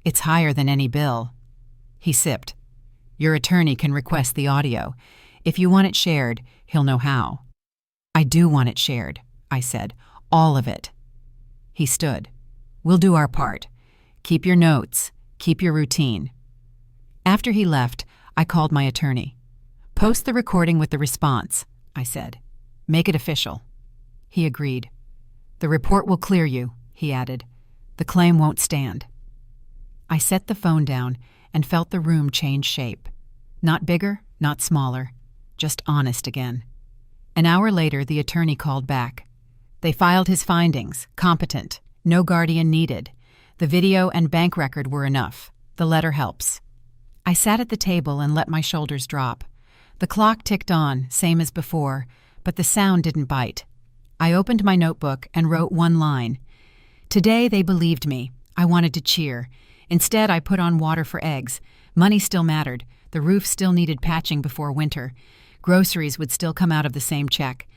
It's higher than any bill." He sipped. "Your attorney can request the audio. If you want it shared, he'll know how." "I do want it shared," I said. "All of it." He stood. "We'll do our part. Keep your notes. Keep your routine." After he left, I called my attorney. "Post the recording with the response," I said. "Make it official." He agreed. "The report will clear you," he added. "The claim won't stand." I set the phone down and felt the room change shape. Not bigger, not smaller, just honest again. An hour later, the attorney called back. They filed his findings, competent, no guardian needed. The video and bank record were enough. The letter helps. I sat at the table and let my shoulders drop. The clock ticked on, same as before, but the sound didn't bite. I opened my notebook and wrote one line. Today they believed me. I wanted to cheer. Instead, I put on water for eggs. Money still mattered. The roof still needed patching before winter. Groceries would still come out of the same check.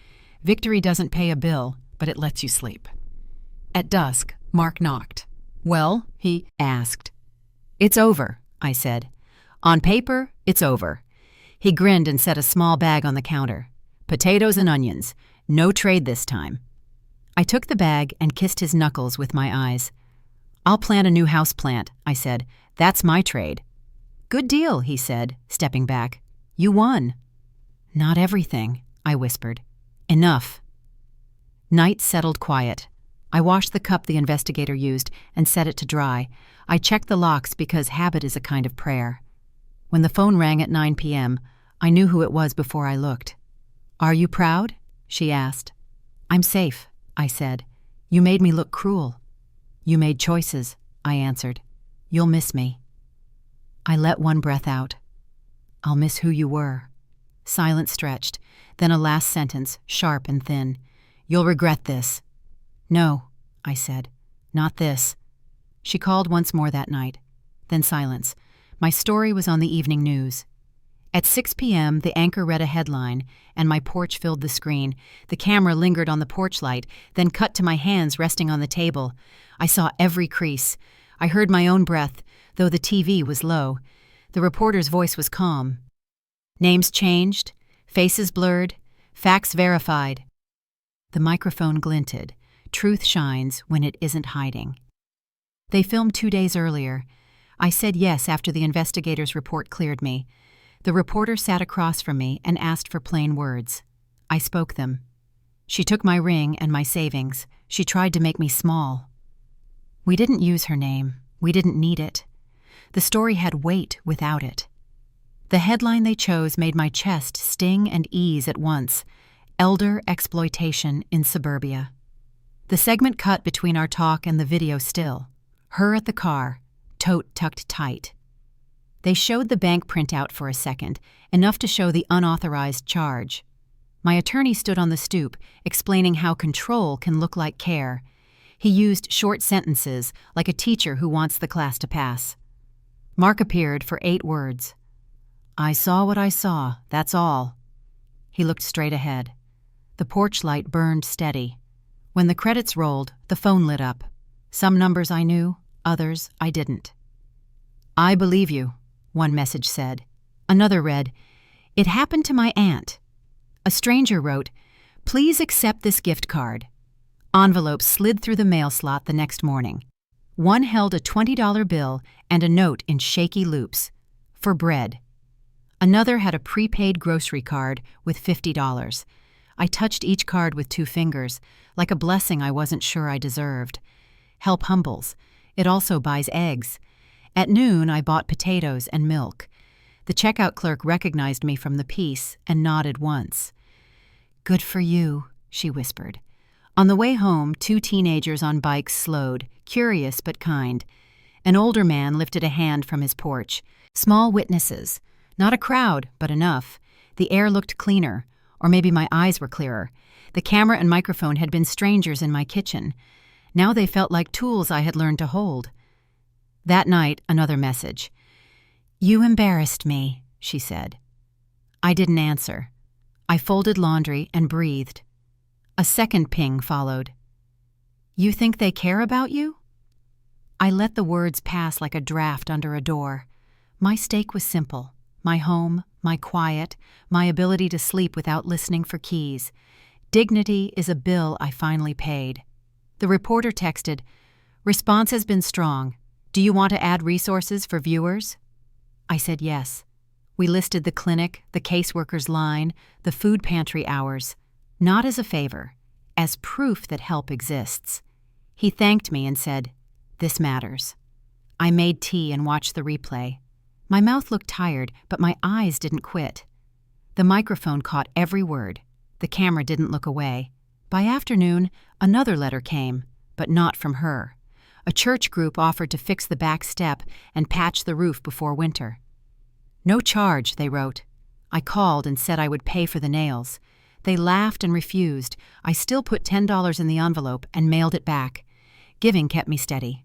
Victory doesn't pay a bill, but it lets you sleep. At dusk, Mark knocked. "Well?" he asked. "It's over," I said. "On paper, it's over." He grinned and set a small bag on the counter. "Potatoes and onions. No trade this time." I took the bag and kissed his knuckles with my eyes. "I'll plant a new house plant," I said. "That's my trade." "Good deal," he said, stepping back. "You won." "Not everything," I whispered. "Enough." Night settled quiet. I washed the cup the investigator used and set it to dry. I checked the locks because habit is a kind of prayer. When the phone rang at 9 p.m., I knew who it was before I looked. "Are you proud?" she asked. "I'm safe," I said. "You made me look cruel." "You made choices," I answered. "You'll miss me." I let one breath out. "I'll miss who you were." Silence stretched, then a last sentence, sharp and thin. "You'll regret this." "No," I said. "Not this." She called once more that night. Then silence. My story was on the evening news. At 6 p.m., the anchor read a headline, and my porch filled the screen. The camera lingered on the porch light, then cut to my hands resting on the table. I saw every crease. I heard my own breath, though the TV was low. The reporter's voice was calm. "Names changed, faces blurred, facts verified." The microphone glinted. Truth shines when it isn't hiding. They filmed 2 days earlier. I said yes after the investigator's report cleared me. The reporter sat across from me and asked for plain words. I spoke them. She took my ring and my savings. She tried to make me small. We didn't use her name. We didn't need it. The story had weight without it. The headline they chose made my chest sting and ease at once. Elder exploitation in suburbia. The segment cut between our talk and the video still. Her at the car, tote tucked tight. They showed the bank printout for a second, enough to show the unauthorized charge. My attorney stood on the stoop, explaining how control can look like care. He used short sentences, like a teacher who wants the class to pass. Mark appeared for 8 words. I saw what I saw, that's all. He looked straight ahead. The porch light burned steady. When the credits rolled, the phone lit up. Some numbers I knew, others I didn't. I believe you, one message said. Another read, It happened to my aunt. A stranger wrote, Please accept this gift card. Envelopes slid through the mail slot the next morning. One held a $20 bill and a note in shaky loops. For bread. Another had a prepaid grocery card with $50. I touched each card with 2 fingers, like a blessing I wasn't sure I deserved. Help humbles. It also buys eggs. At noon, I bought potatoes and milk. The checkout clerk recognized me from the piece and nodded once. Good for you, she whispered. On the way home, 2 teenagers on bikes slowed, curious but kind. An older man lifted a hand from his porch. Small witnesses. Not a crowd, but enough. The air looked cleaner, or maybe my eyes were clearer. The camera and microphone had been strangers in my kitchen. Now they felt like tools I had learned to hold. That night, another message. You embarrassed me, she said. I didn't answer. I folded laundry and breathed. A second ping followed. You think they care about you? I let the words pass like a draft under a door. My stake was simple. My home, my quiet, my ability to sleep without listening for keys. Dignity is a bill I finally paid. The reporter texted, Response has been strong. Do you want to add resources for viewers? I said yes. We listed the clinic, the caseworker's line, the food pantry hours. Not as a favor, as proof that help exists. He thanked me and said, This matters. I made tea and watched the replay. My mouth looked tired, but my eyes didn't quit. The microphone caught every word. The camera didn't look away. By afternoon, another letter came, but not from her. A church group offered to fix the back step and patch the roof before winter. No charge, they wrote. I called and said I would pay for the nails. They laughed and refused. I still put $10 in the envelope and mailed it back. Giving kept me steady.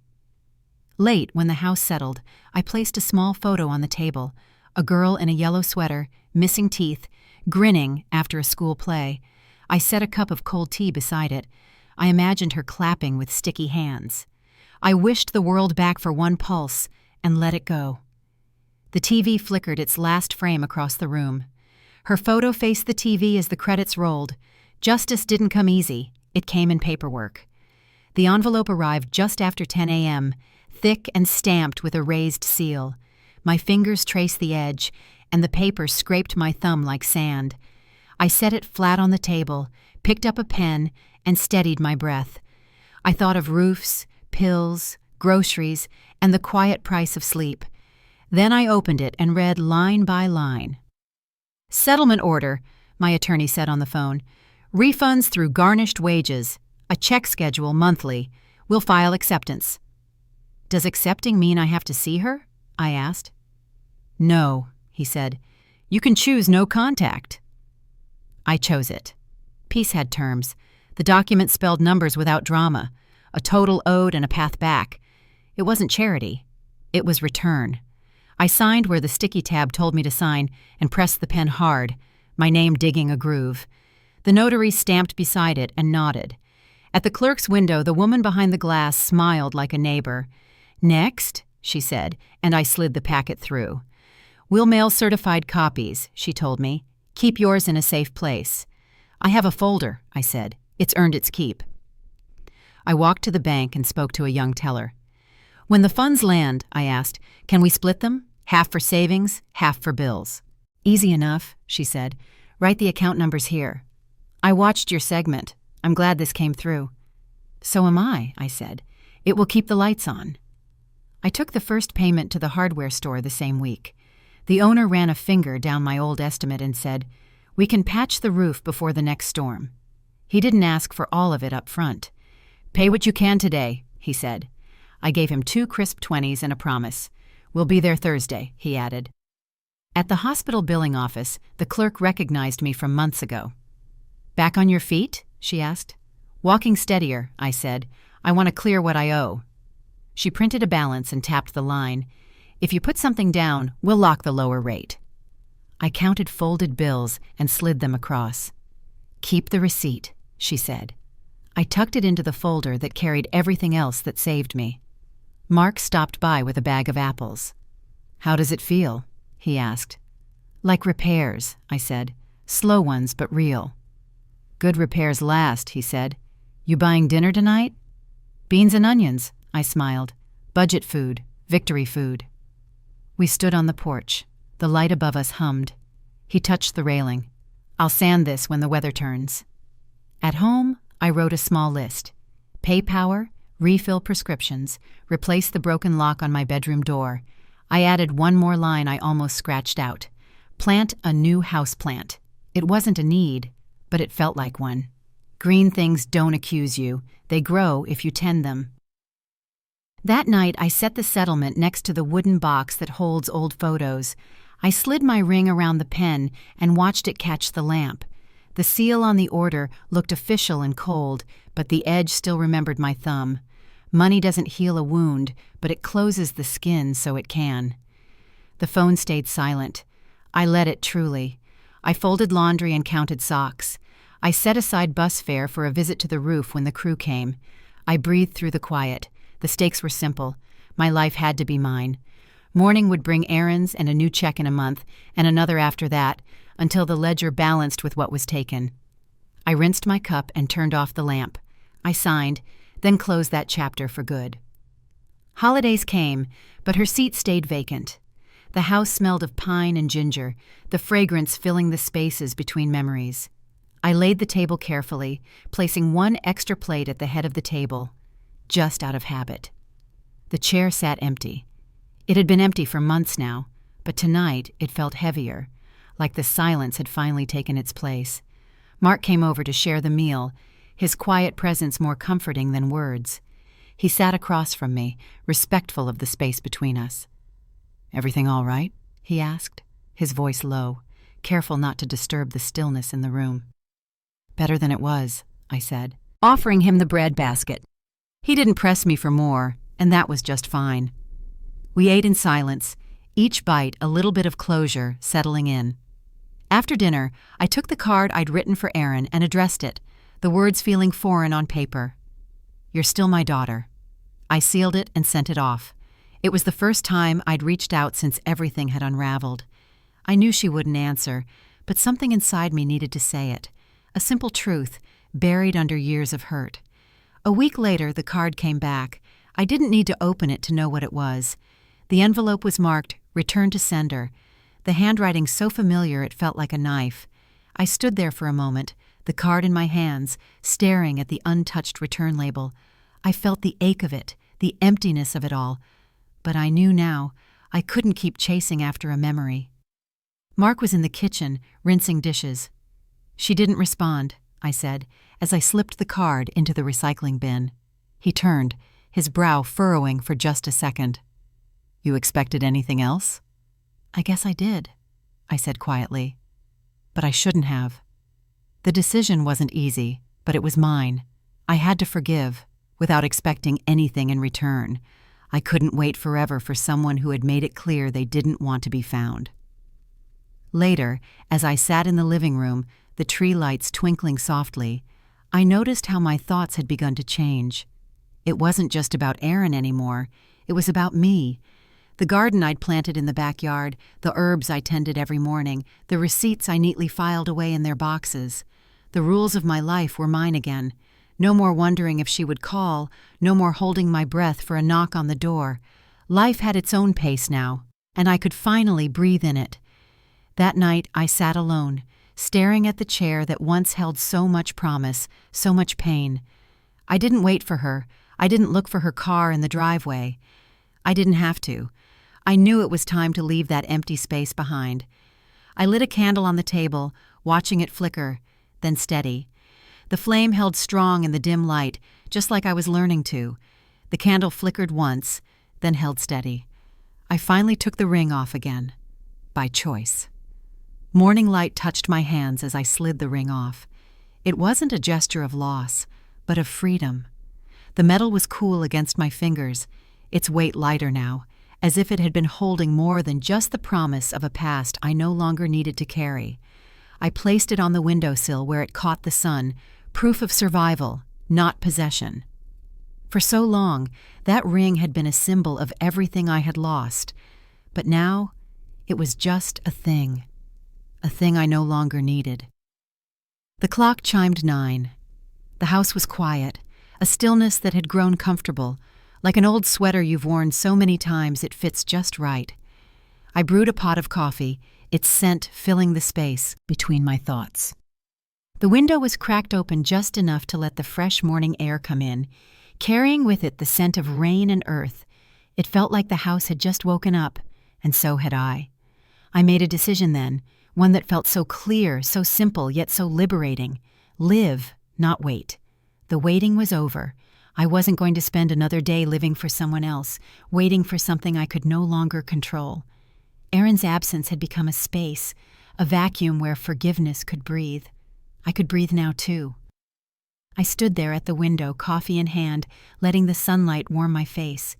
Late, when the house settled, I placed a small photo on the table. A girl in a yellow sweater, missing teeth, grinning after a school play. I set a cup of cold tea beside it. I imagined her clapping with sticky hands. I wished the world back for one pulse and let it go. The TV flickered its last frame across the room. Her photo faced the TV as the credits rolled. Justice didn't come easy. It came in paperwork. The envelope arrived just after 10 a.m., thick and stamped with a raised seal. My fingers traced the edge, and the paper scraped my thumb like sand. I set it flat on the table, picked up a pen, and steadied my breath. I thought of roofs, pills, groceries, and the quiet price of sleep. Then I opened it and read line by line. Settlement order, my attorney said on the phone. Refunds through garnished wages. A check schedule monthly. We'll file acceptance. Does accepting mean I have to see her? I asked. No, he said. You can choose no contact. I chose it. Peace had terms. The document spelled numbers without drama. A total owed and a path back. It wasn't charity. It was return. I signed where the sticky tab told me to sign and pressed the pen hard, my name digging a groove. The notary stamped beside it and nodded. At the clerk's window, the woman behind the glass smiled like a neighbor. Next, she said, and I slid the packet through. We'll mail certified copies, she told me. Keep yours in a safe place. I have a folder, I said. It's earned its keep. I walked to the bank and spoke to a young teller. When the funds land, I asked, can we split them? Half for savings, half for bills. Easy enough, she said. Write the account numbers here. I watched your segment. I'm glad this came through. So am I said. It will keep the lights on. I took the first payment to the hardware store the same week. The owner ran a finger down my old estimate and said, "We can patch the roof before the next storm." He didn't ask for all of it up front. "Pay what you can today," he said. I gave him 2 crisp 20s and a promise. "We'll be there Thursday," he added. At the hospital billing office, the clerk recognized me from months ago. "Back on your feet?" she asked. "Walking steadier," I said. "I want to clear what I owe." She printed a balance and tapped the line. "If you put something down, we'll lock the lower rate." I counted folded bills and slid them across. "Keep the receipt," she said. I tucked it into the folder that carried everything else that saved me. Mark stopped by with a bag of apples. "How does it feel?" he asked. "Like repairs," I said. "Slow ones, but real." "Good repairs last," he said. "You buying dinner tonight?" "Beans and onions," I smiled. "Budget food, victory food." We stood on the porch. The light above us hummed. He touched the railing. "I'll sand this when the weather turns." At home, I wrote a small list. Pay power, refill prescriptions, replace the broken lock on my bedroom door. I added one more line I almost scratched out. Plant a new houseplant. It wasn't a need, but it felt like one. Green things don't accuse you. They grow if you tend them. That night, I set the settlement next to the wooden box that holds old photos. I slid my ring around the pen and watched it catch the lamp. The seal on the order looked official and cold, but the edge still remembered my thumb. Money doesn't heal a wound, but it closes the skin so it can. The phone stayed silent. I let it truly. I folded laundry and counted socks. I set aside bus fare for a visit to the roof when the crew came. I breathed through the quiet. The stakes were simple. My life had to be mine. Morning would bring errands and a new check in a month, and another after that, until the ledger balanced with what was taken. I rinsed my cup and turned off the lamp. I signed, then closed that chapter for good. Holidays came, but her seat stayed vacant. The house smelled of pine and ginger, the fragrance filling the spaces between memories. I laid the table carefully, placing one extra plate at the head of the table, just out of habit. The chair sat empty. It had been empty for months now, but tonight it felt heavier, like the silence had finally taken its place. Mark came over to share the meal, his quiet presence more comforting than words. He sat across from me, respectful of the space between us. "Everything all right?" he asked, his voice low, careful not to disturb the stillness in the room. "Better than it was," I said, offering him the bread basket. He didn't press me for more, and that was just fine. We ate in silence, each bite a little bit of closure settling in. After dinner, I took the card I'd written for Aaron and addressed it, the words feeling foreign on paper. "You're still my daughter." I sealed it and sent it off. It was the first time I'd reached out since everything had unraveled. I knew she wouldn't answer, but something inside me needed to say it. A simple truth, buried under years of hurt. A week later, the card came back. I didn't need to open it to know what it was. The envelope was marked, "Return to sender," the handwriting so familiar it felt like a knife. I stood there for a moment, the card in my hands, staring at the untouched return label. I felt the ache of it, the emptiness of it all. But I knew now, I couldn't keep chasing after a memory. Mark was in the kitchen, rinsing dishes. "She didn't respond," I said, as I slipped the card into the recycling bin. He turned, his brow furrowing for just a second. "You expected anything else?" "I guess I did," I said quietly. But I shouldn't have. The decision wasn't easy, but it was mine. I had to forgive, without expecting anything in return. I couldn't wait forever for someone who had made it clear they didn't want to be found. Later, as I sat in the living room, the tree lights twinkling softly, I noticed how my thoughts had begun to change. It wasn't just about Aaron anymore. It was about me. The garden I'd planted in the backyard, the herbs I tended every morning, the receipts I neatly filed away in their boxes. The rules of my life were mine again. No more wondering if she would call, no more holding my breath for a knock on the door. Life had its own pace now, and I could finally breathe in it. That night I sat alone, staring at the chair that once held so much promise, so much pain. I didn't wait for her. I didn't look for her car in the driveway. I didn't have to. I knew it was time to leave that empty space behind. I lit a candle on the table, watching it flicker, then steady. The flame held strong in the dim light, just like I was learning to. The candle flickered once, then held steady. I finally took the ring off again, by choice. Morning light touched my hands as I slid the ring off. It wasn't a gesture of loss, but of freedom. The metal was cool against my fingers, its weight lighter now, as if it had been holding more than just the promise of a past I no longer needed to carry. I placed it on the windowsill where it caught the sun, proof of survival, not possession. For so long, that ring had been a symbol of everything I had lost, but now it was just a thing I no longer needed. The clock chimed 9. The house was quiet, a stillness that had grown comfortable, like an old sweater you've worn so many times it fits just right. I brewed a pot of coffee, its scent filling the space between my thoughts. The window was cracked open just enough to let the fresh morning air come in, carrying with it the scent of rain and earth. It felt like the house had just woken up, and so had I. I made a decision then, one that felt so clear, so simple, yet so liberating. Live, not wait. The waiting was over. I wasn't going to spend another day living for someone else, waiting for something I could no longer control. Aaron's absence had become a space, a vacuum where forgiveness could breathe. I could breathe now too. I stood there at the window, coffee in hand, letting the sunlight warm my face.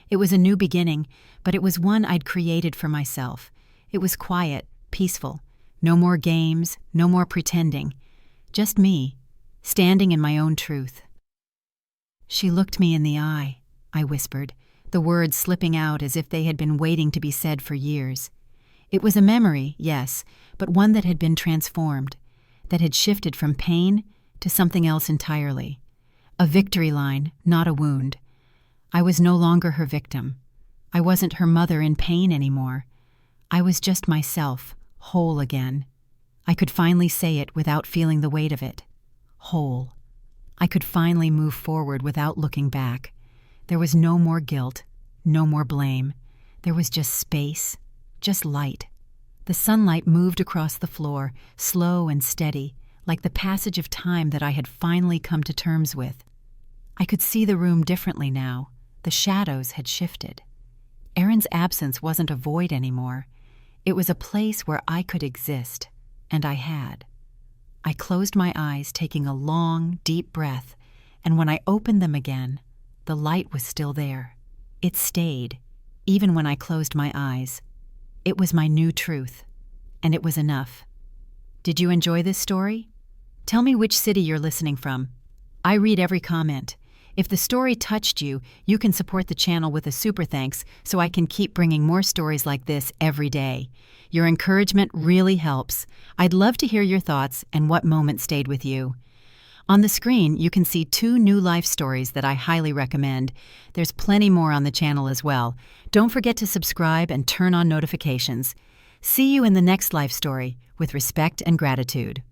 It was a new beginning, but it was one I'd created for myself. It was quiet, peaceful. No more games, no more pretending. Just me, standing in my own truth. "She looked me in the eye," I whispered, the words slipping out as if they had been waiting to be said for years. It was a memory, yes, but one that had been transformed, that had shifted from pain to something else entirely. A victory line, not a wound. I was no longer her victim. I wasn't her mother in pain anymore. I was just myself, whole again. I could finally say it without feeling the weight of it. Whole. I could finally move forward without looking back. There was no more guilt, no more blame. There was just space, just light. The sunlight moved across the floor, slow and steady, like the passage of time that I had finally come to terms with. I could see the room differently now. The shadows had shifted. Aaron's absence wasn't a void anymore. It was a place where I could exist, and I had. I closed my eyes, taking a long, deep breath, and when I opened them again, the light was still there. It stayed, even when I closed my eyes. It was my new truth, and it was enough. Did you enjoy this story? Tell me which city you're listening from. I read every comment. If the story touched you, you can support the channel with a super thanks so I can keep bringing more stories like this every day. Your encouragement really helps. I'd love to hear your thoughts and what moment stayed with you. On the screen, you can see 2 new life stories that I highly recommend. There's plenty more on the channel as well. Don't forget to subscribe and turn on notifications. See you in the next life story with respect and gratitude.